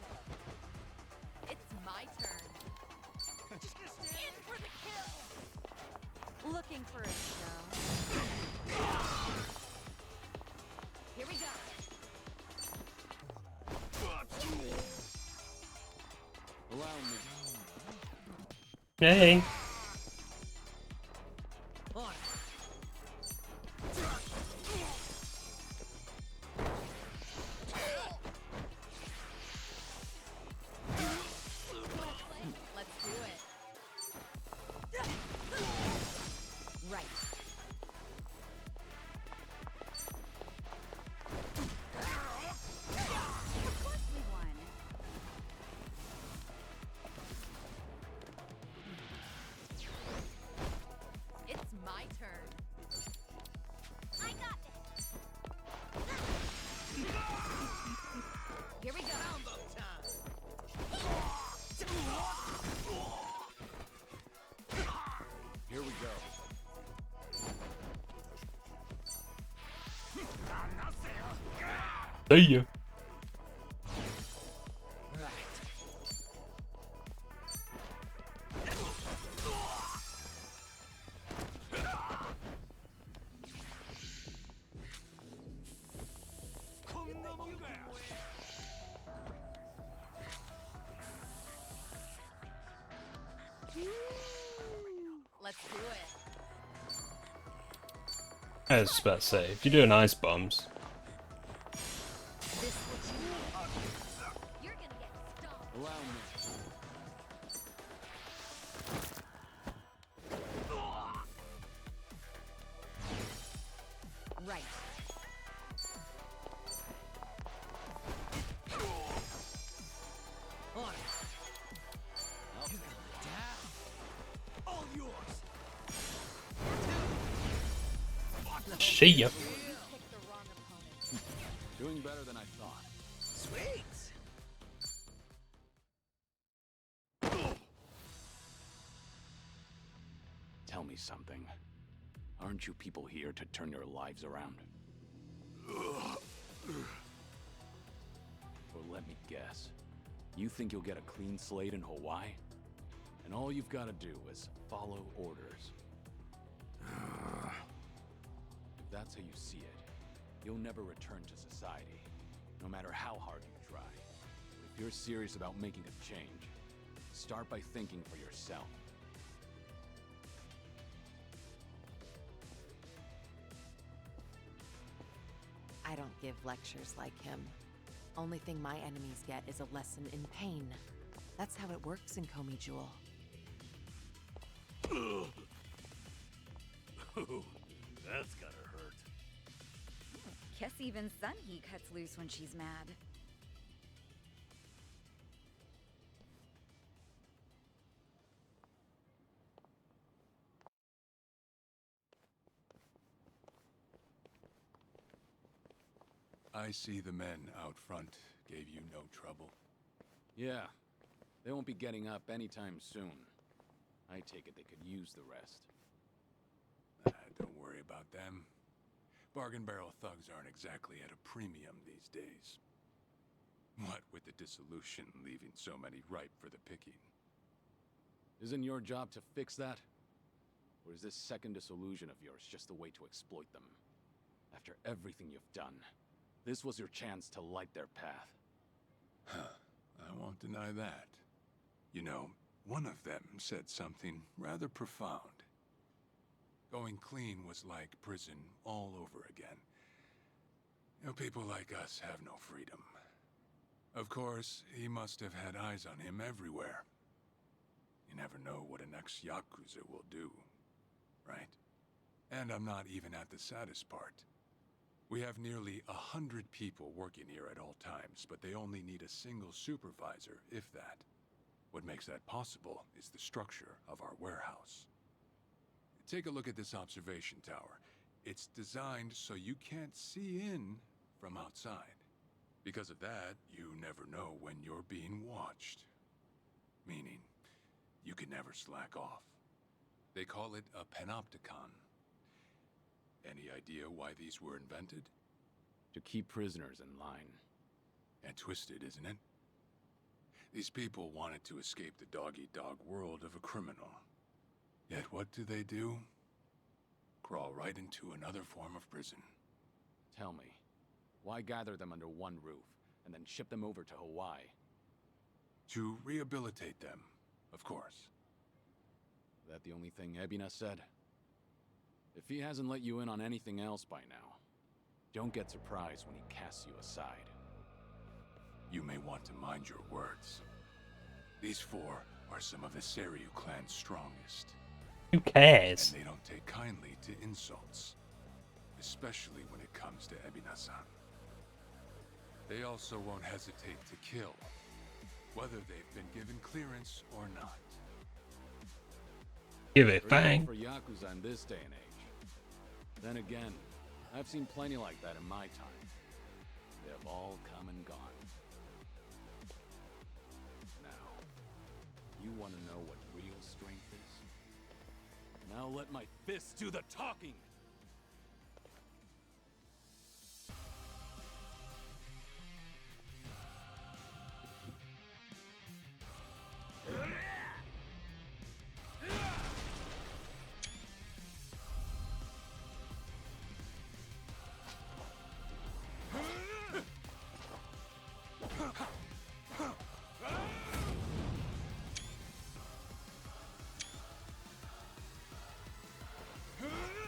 It's my turn. In for the kill! Looking for a show. Here we go. Allow me. Hey. Let's do it. Right. Of course we won. It's my turn. I got this. Here we go. Here we go. See ya. I was about to say, if you're doing ice bombs, Allow me. Right. On it. You got down. All yours. see ya. Doing better than I thought. Sweet. Tell me something. Aren't you people here to turn your lives around? Or let me guess. You think you'll get a clean slate in Hawaii? And all you've got to do is follow orders. If that's how you see it, you'll never return to society, no matter how hard you try. But if you're serious about making a change, start by thinking for yourself. I don't give lectures like him. Only thing my enemies get is a lesson in pain. That's how it works in Komi Jewel. Ooh, that's gotta hurt. Guess even Sunhee cuts loose when she's mad. I see the men out front gave you no trouble. Yeah, they won't be getting up anytime soon. I take it they could use the rest. Don't worry about them. Bargain barrel thugs aren't exactly at a premium these days. What with the dissolution leaving so many ripe for the picking. Isn't your job to fix that? Or is this second disillusion of yours just a way to exploit them? After everything you've done, this was your chance to light their path. I won't deny that. You know, one of them said something rather profound. Going clean was like prison all over again. You know, people like us have no freedom. Of course, he must have had eyes on him everywhere. You never know what an ex-Yakuza will do, right? And I'm not even at the saddest part. We have nearly 100 people working here at all times, but they only need a single supervisor, if that. What makes that possible is the structure of our warehouse. Take a look at this observation tower. It's designed so you can't see in from outside. Because of that, you never know when you're being watched. Meaning, you can never slack off. They call it a panopticon. Any idea why these were invented? To keep prisoners in line. And twisted, isn't it? These people wanted to escape the dog-eat-dog world of a criminal. Yet what do? Crawl right into another form of prison. Tell me, why gather them under one roof, and then ship them over to Hawaii? To rehabilitate them, of course. That the only thing Ebina said? If he hasn't let you in on anything else by now, don't get surprised when he casts you aside. You may want to mind your words. These four are some of the Seiryu clan's strongest. Who cares? And they don't take kindly to insults. Especially when it comes to Ebina-san. They also won't hesitate to kill, whether they've been given clearance or not. Give it bang. For Yakuza in this day and age. Then again, I've seen plenty like that in my time. They have all come and gone. Now, you want to know what real strength is? Now let my fists do the talking!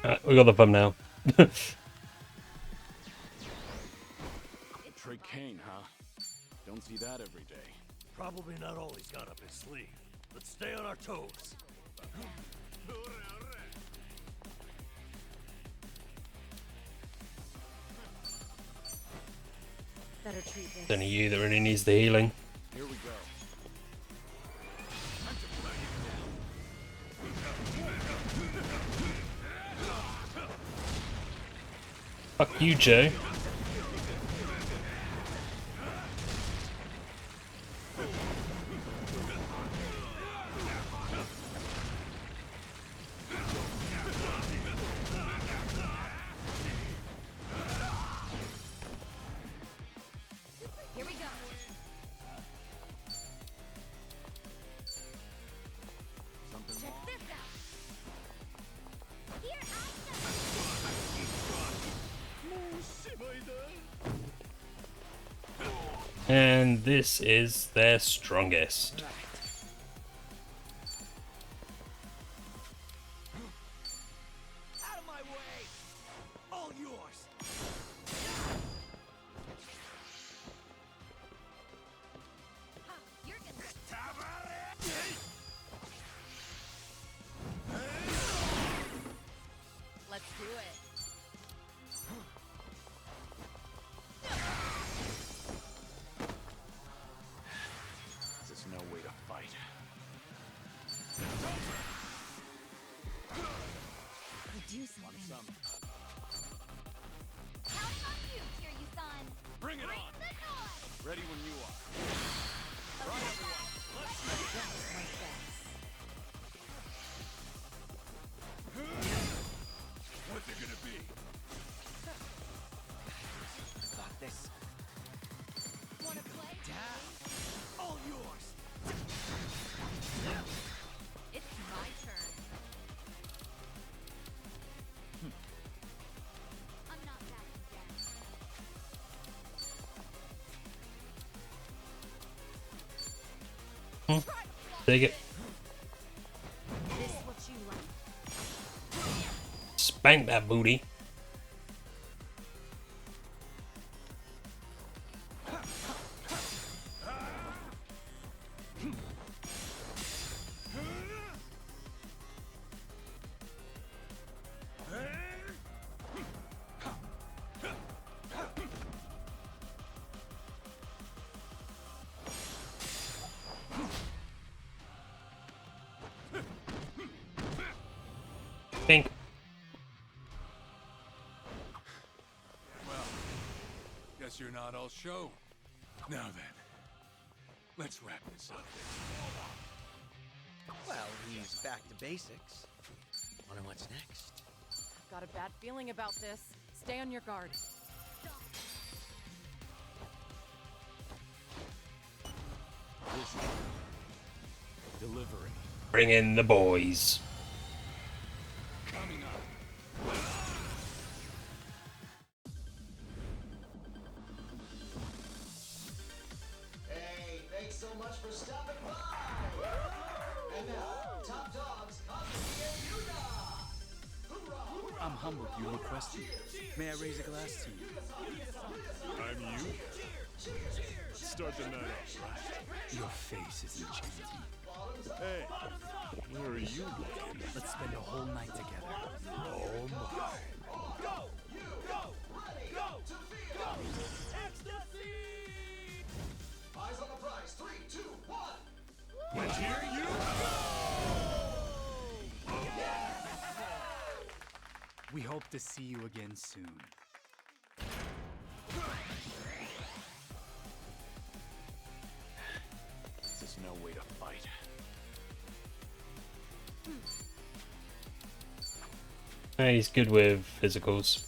Alright, we got the thumbnail. Trey Kane, huh? Don't see that every day. Probably not all he's got up his sleeve. Let's stay on our toes. Better treat this. It's only you that really needs the healing. Here we go. Fuck you, Joe. Here we go. Check this out. Here I And this is their strongest. Out of my way! All yours! You're gonna... Let's do it. There's no way to fight. Do something. Counting on you, Kiryu-san. Bring it on! The noise. Ready when you are. Right, everyone. Let's What's it gonna be? Got this. Wanna play? All yours! It's my turn. I'm not backing down. Take it. This what you like? Spank that booty. Pink. Well, guess you're not all show. Now then, let's wrap this up. Well, he's back to basics. Wonder what's next. Got a bad feeling about this. Stay on your guard. Delivery. Bring in the boys. Coming up. Hey, thanks so much for stopping by. And now, top dogs, Kazuki and Yuga. Hoorah! I'm humbled you requested. May I raise a glass to you? I'm you. Start the night off right. Your face is enchanting. Hey, where are you looking? Let's spend the whole night together. Oh my. Eyes on the prize. 3, 2, 1. And here you We hope to see you again soon. There's no way to fight. Yeah, he's good with physicals.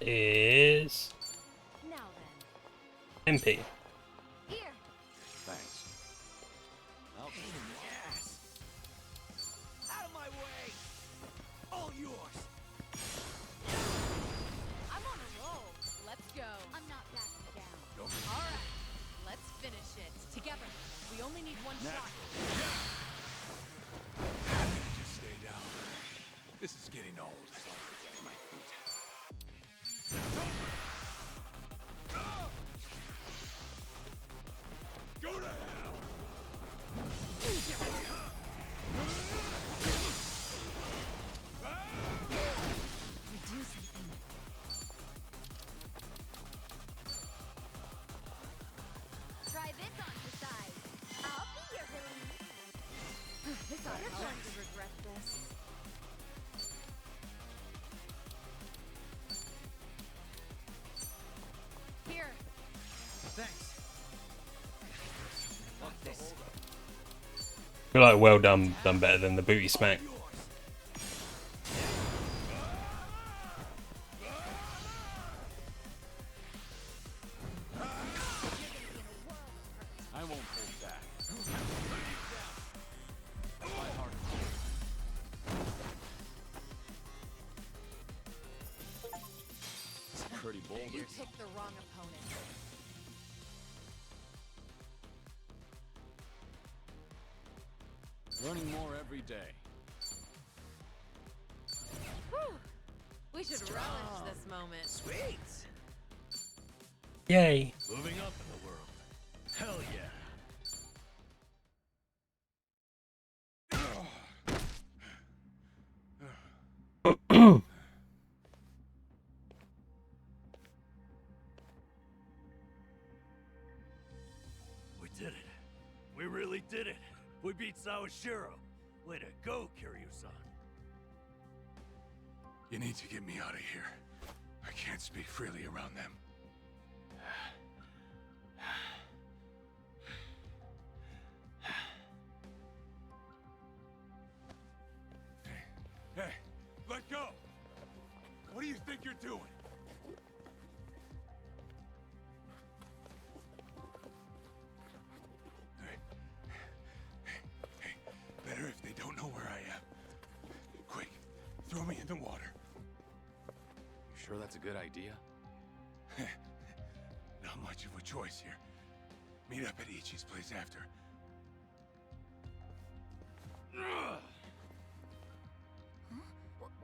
Is Now then. MP. Here. Thanks. Yes! Out of my way! All yours! I'm on a roll. Let's go. Together, we only need one shot. Just stay down. This is getting old. Go to hell! We do something. Try this on the side. I'll be your relief. This ought to You're help. going to regret this. Here. Thanks. Fuck this. I feel like well done better than the booty smack. I won't hold back. It's pretty bold. You picked the wrong opponent. Learning more every day. Whew. We should relish this moment. Sweet. Yay. Moving up in the world. Hell yeah. We did it. We really did it. We beat Sawashiro. Way to go, Kiryu-san. You need to get me out of here. I can't speak freely around them. Hey, let go! What do you think you're doing? Hey, better if they don't know where I am. Quick, throw me in the water. You sure that's a good idea? Not much of a choice here. Meet up at Ichi's place after.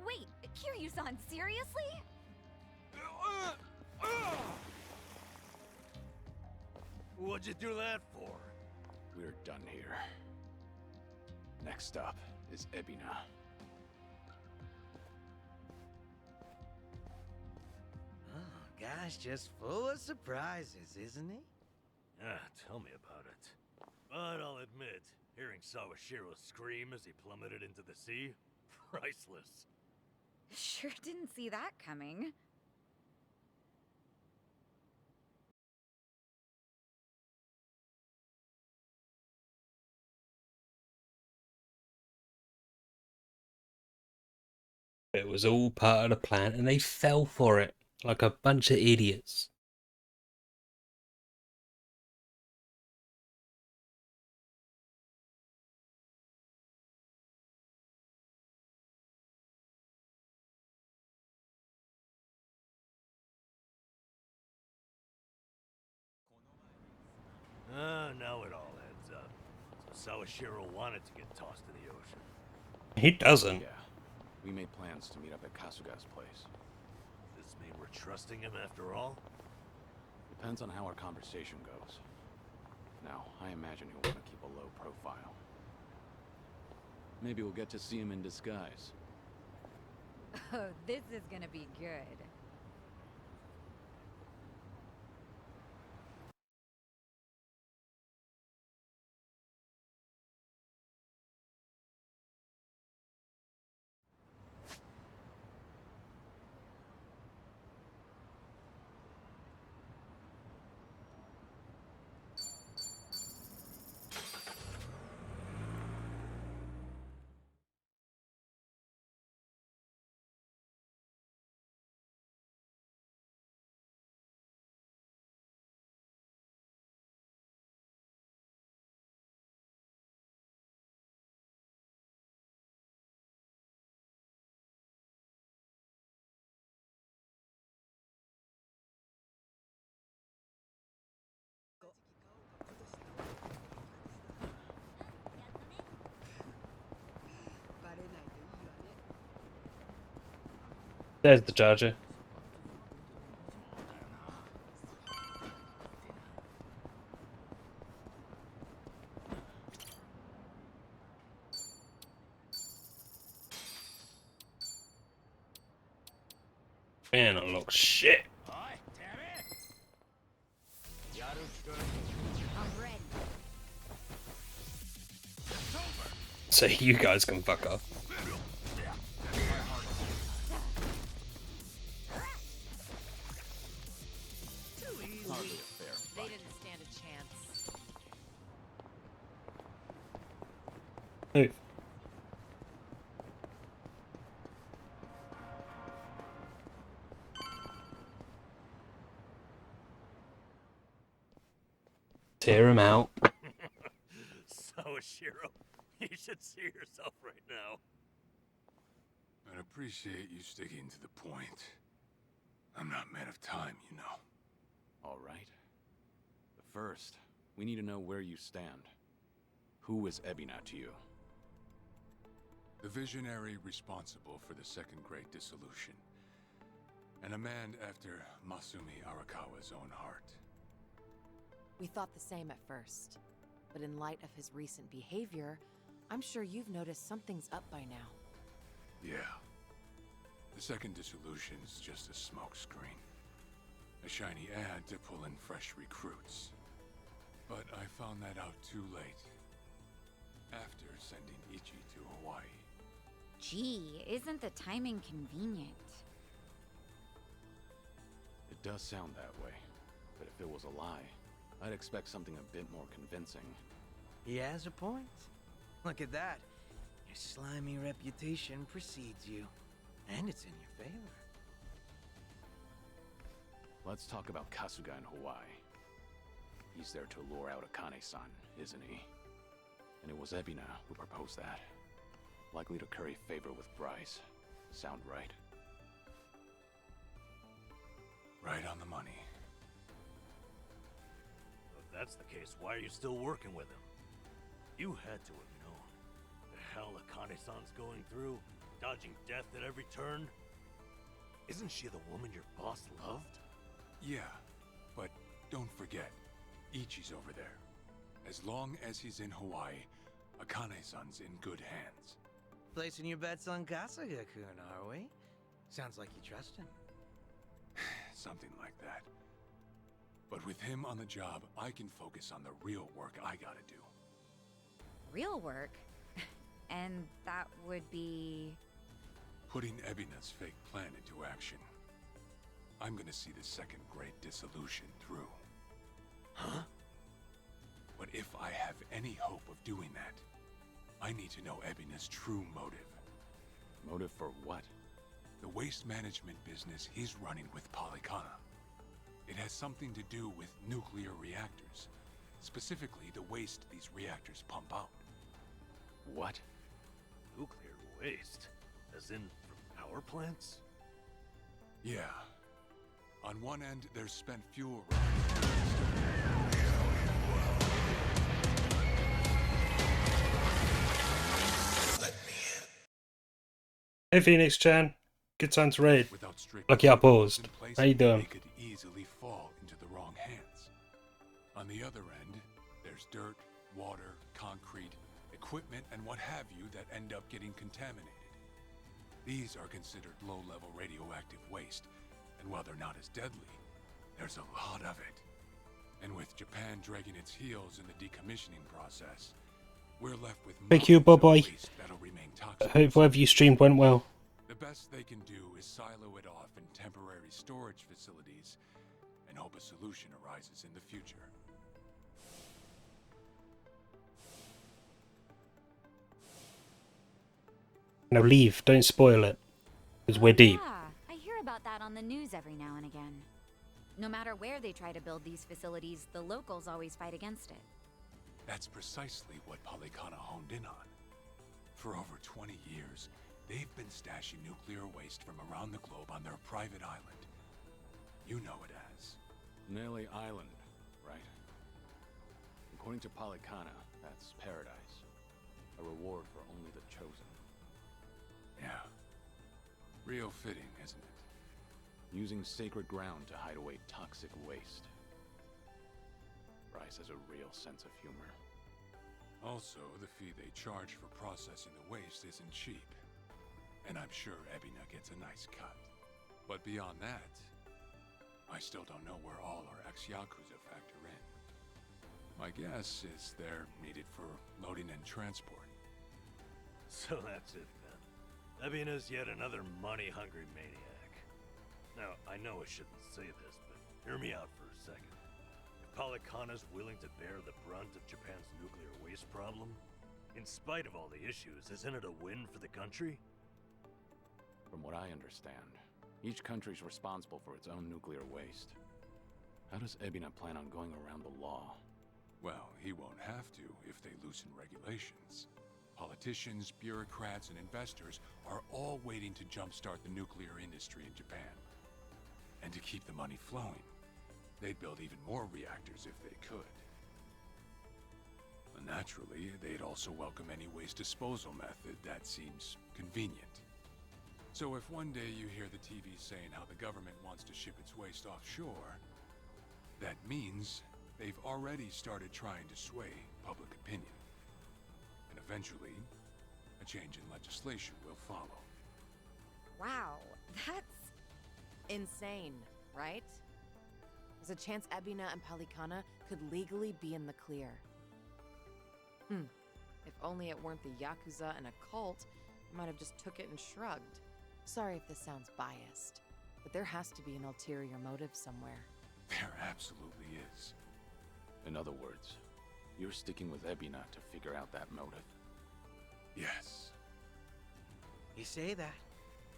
Wait, Kiryu-san, seriously? What'd you do that for? We're done here. Next up is Ebina. Oh, guy's just full of surprises, isn't he? Ah, tell me about it. But I'll admit, hearing Sawashiro scream as he plummeted into the sea, priceless. Sure didn't see that coming. It was all part of the plan and they fell for it like a bunch of idiots. Now it all adds up. So Sawashiro wanted to get tossed in the ocean. He doesn't. Yeah. We made plans to meet up at Kasuga's place. Does this mean we're trusting him after all? Depends on how our conversation goes. Now, I imagine he'll want to keep a low profile. Maybe we'll get to see him in disguise. Oh, this is gonna be good. There's the charger. Man, it looks shit. I'm ready. So you guys can fuck off. Hardly a fair They fight. didn't stand a chance. Move. Tear him out. Sawashiro, you should see yourself right now. I'd appreciate you sticking to the point. I'm not man of time, you know. All right. But first, we need to know where you stand. Who is Ebina to you? The visionary responsible for the Second Great Dissolution. And a man after Masumi Arakawa's own heart. We thought the same at first, but in light of his recent behavior, I'm sure you've noticed something's up by now. Yeah. The Second Dissolution's just a smokescreen. A shiny ad to pull in fresh recruits. But I found that out too late. After sending Ichi to Hawaii. Gee, isn't the timing convenient? It does sound that way. But if it was a lie, I'd expect something a bit more convincing. He has a point. Look at that. Your slimy reputation precedes you. And it's in your favor. Let's talk about Kasuga in Hawaii. He's there to lure out Akane-san, isn't he? And it was Ebina who proposed that. Likely to curry favor with Bryce. Sound right? Right on the money. If that's the case, why are you still working with him? You had to have known the hell Akane-san's going through, dodging death at every turn. Isn't she the woman your boss loved? Yeah, but don't forget, Ichi's over there. As long as he's in Hawaii, Akane-san's in good hands. Placing your bets on Kasuga-kun, are we? Sounds like you trust him. Something like that. But with him on the job, I can focus on the real work I gotta do. Real work? And that would be... Putting Ebina's fake plan into action. I'm gonna see the Second Great Dissolution through. Huh? But if I have any hope of doing that, I need to know Ebina's true motive. Motive for what? The waste management business he's running with Polycana. It has something to do with nuclear reactors. Specifically, the waste these reactors pump out. What? Nuclear waste? As in from power plants? Yeah. On one end, there's spent fuel. Hey Phoenix Chan, good time to raid. Without strict Lucky I paused. in place, How you doing? They could easily fall into the wrong hands. On the other end, there's dirt, water, concrete, equipment, and what have you that end up getting contaminated. These are considered low-level radioactive waste, and while they're not as deadly, there's a lot of it. And with Japan dragging its heels in the decommissioning process, we're left with Thank you, bye-bye. waste that'll remain toxic. I hope whatever you streamed went well. The best they can do is silo it off in temporary storage facilities and hope a solution arises in the future. Now leave, don't spoil it. Because we're deep. Yeah, I hear about that on the news every now and again. No matter where they try to build these facilities, the locals always fight against it. That's precisely what Polycana honed in on. For over 20 years, they've been stashing nuclear waste from around the globe on their private island. You know it as Nelly Island, right? According to Polycana, that's paradise. A reward for only the chosen. Yeah. Real fitting, isn't it? using sacred ground to hide away toxic waste. Bryce has a real sense of humor. Also, the fee they charge for processing the waste isn't cheap. And I'm sure Ebina gets a nice cut. But beyond that, I still don't know where all our ex-Yakuza factor in. My guess is they're needed for loading and transport. So that's it then. Ebina's yet another money-hungry maniac. Now, I know I shouldn't say this, but hear me out for a second. If Polykhana's willing to bear the brunt of Japan's nuclear waste problem, in spite of all the issues, isn't it a win for the country? From what I understand, each country's responsible for its own nuclear waste. How does Ebina plan on going around the law? Well, he won't have to if they loosen regulations. Politicians, bureaucrats, and investors are all waiting to jumpstart the nuclear industry in Japan. And to keep the money flowing, they'd build even more reactors if they could. And naturally, they'd also welcome any waste disposal method that seems convenient. So if one day you hear the TV saying how the government wants to ship its waste offshore, that means they've already started trying to sway public opinion. And eventually, a change in legislation will follow. Wow, that's insane, right? There's a chance Ebina and Polykhana could legally be in the clear. If only it weren't the Yakuza and a cult, I might have just took it and shrugged. Sorry if this sounds biased, but there has to be an ulterior motive somewhere. There absolutely is. In other words, you're sticking with Ebina to figure out that motive. Yes. You say that,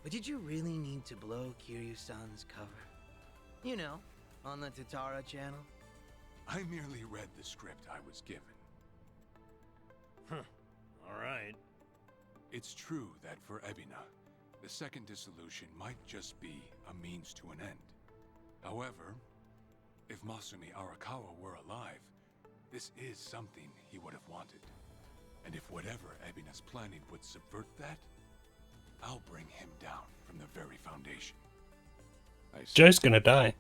but did you really need to blow Kiryu-san's cover? You know, on the Tatara channel? I merely read the script I was given. Alright. It's true that for Ebina, the second dissolution might just be a means to an end. However, if Masumi Arakawa were alive, this is something he would have wanted. And if whatever Ebina's planning would subvert that, I'll bring him down from the very foundation. Joe's gonna die.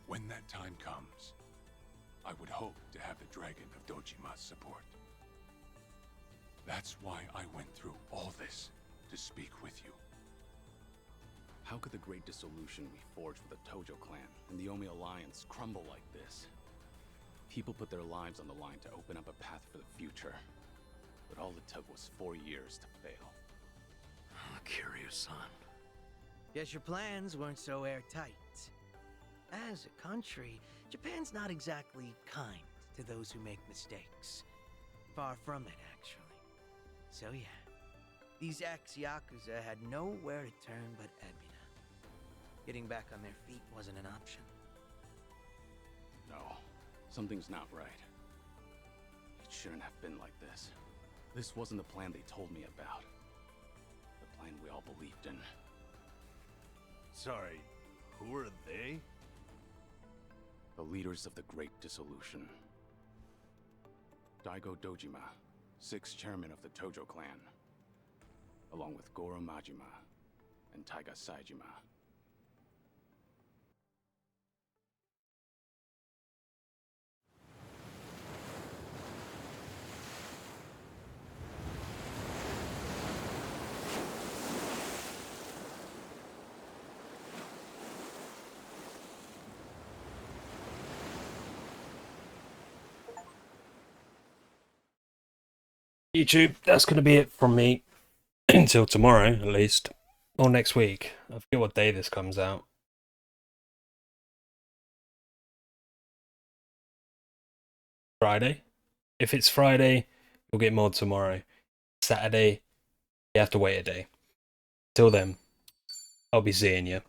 When that time comes, I would hope to have the Dragon of Dojima's support. That's why I went through all this, to speak with you. How could the great dissolution we forged with the Tojo clan and the Omi Alliance crumble like this? People put their lives on the line to open up a path for the future. But all it took was 4 years to fail. Kiryu-san. Guess your plans weren't so airtight. As a country, Japan's not exactly kind to those who make mistakes. Far from it, actually. So yeah, these ex-Yakuza had nowhere to turn but Ebina. Getting back on their feet wasn't an option. No, something's not right. It shouldn't have been like this. This wasn't the plan they told me about. The plan we all believed in. Sorry, who are they? The leaders of the Great Dissolution. Daigo Dojima, 6th chairman of the Tojo clan, along with Goro Majima and Taiga Saejima. YouTube, that's going to be it from me until tomorrow, at least, or next week. I forget what day this comes out. Friday. If it's Friday, you'll get more tomorrow. Saturday, you have to wait a day. Till then, I'll be seeing you.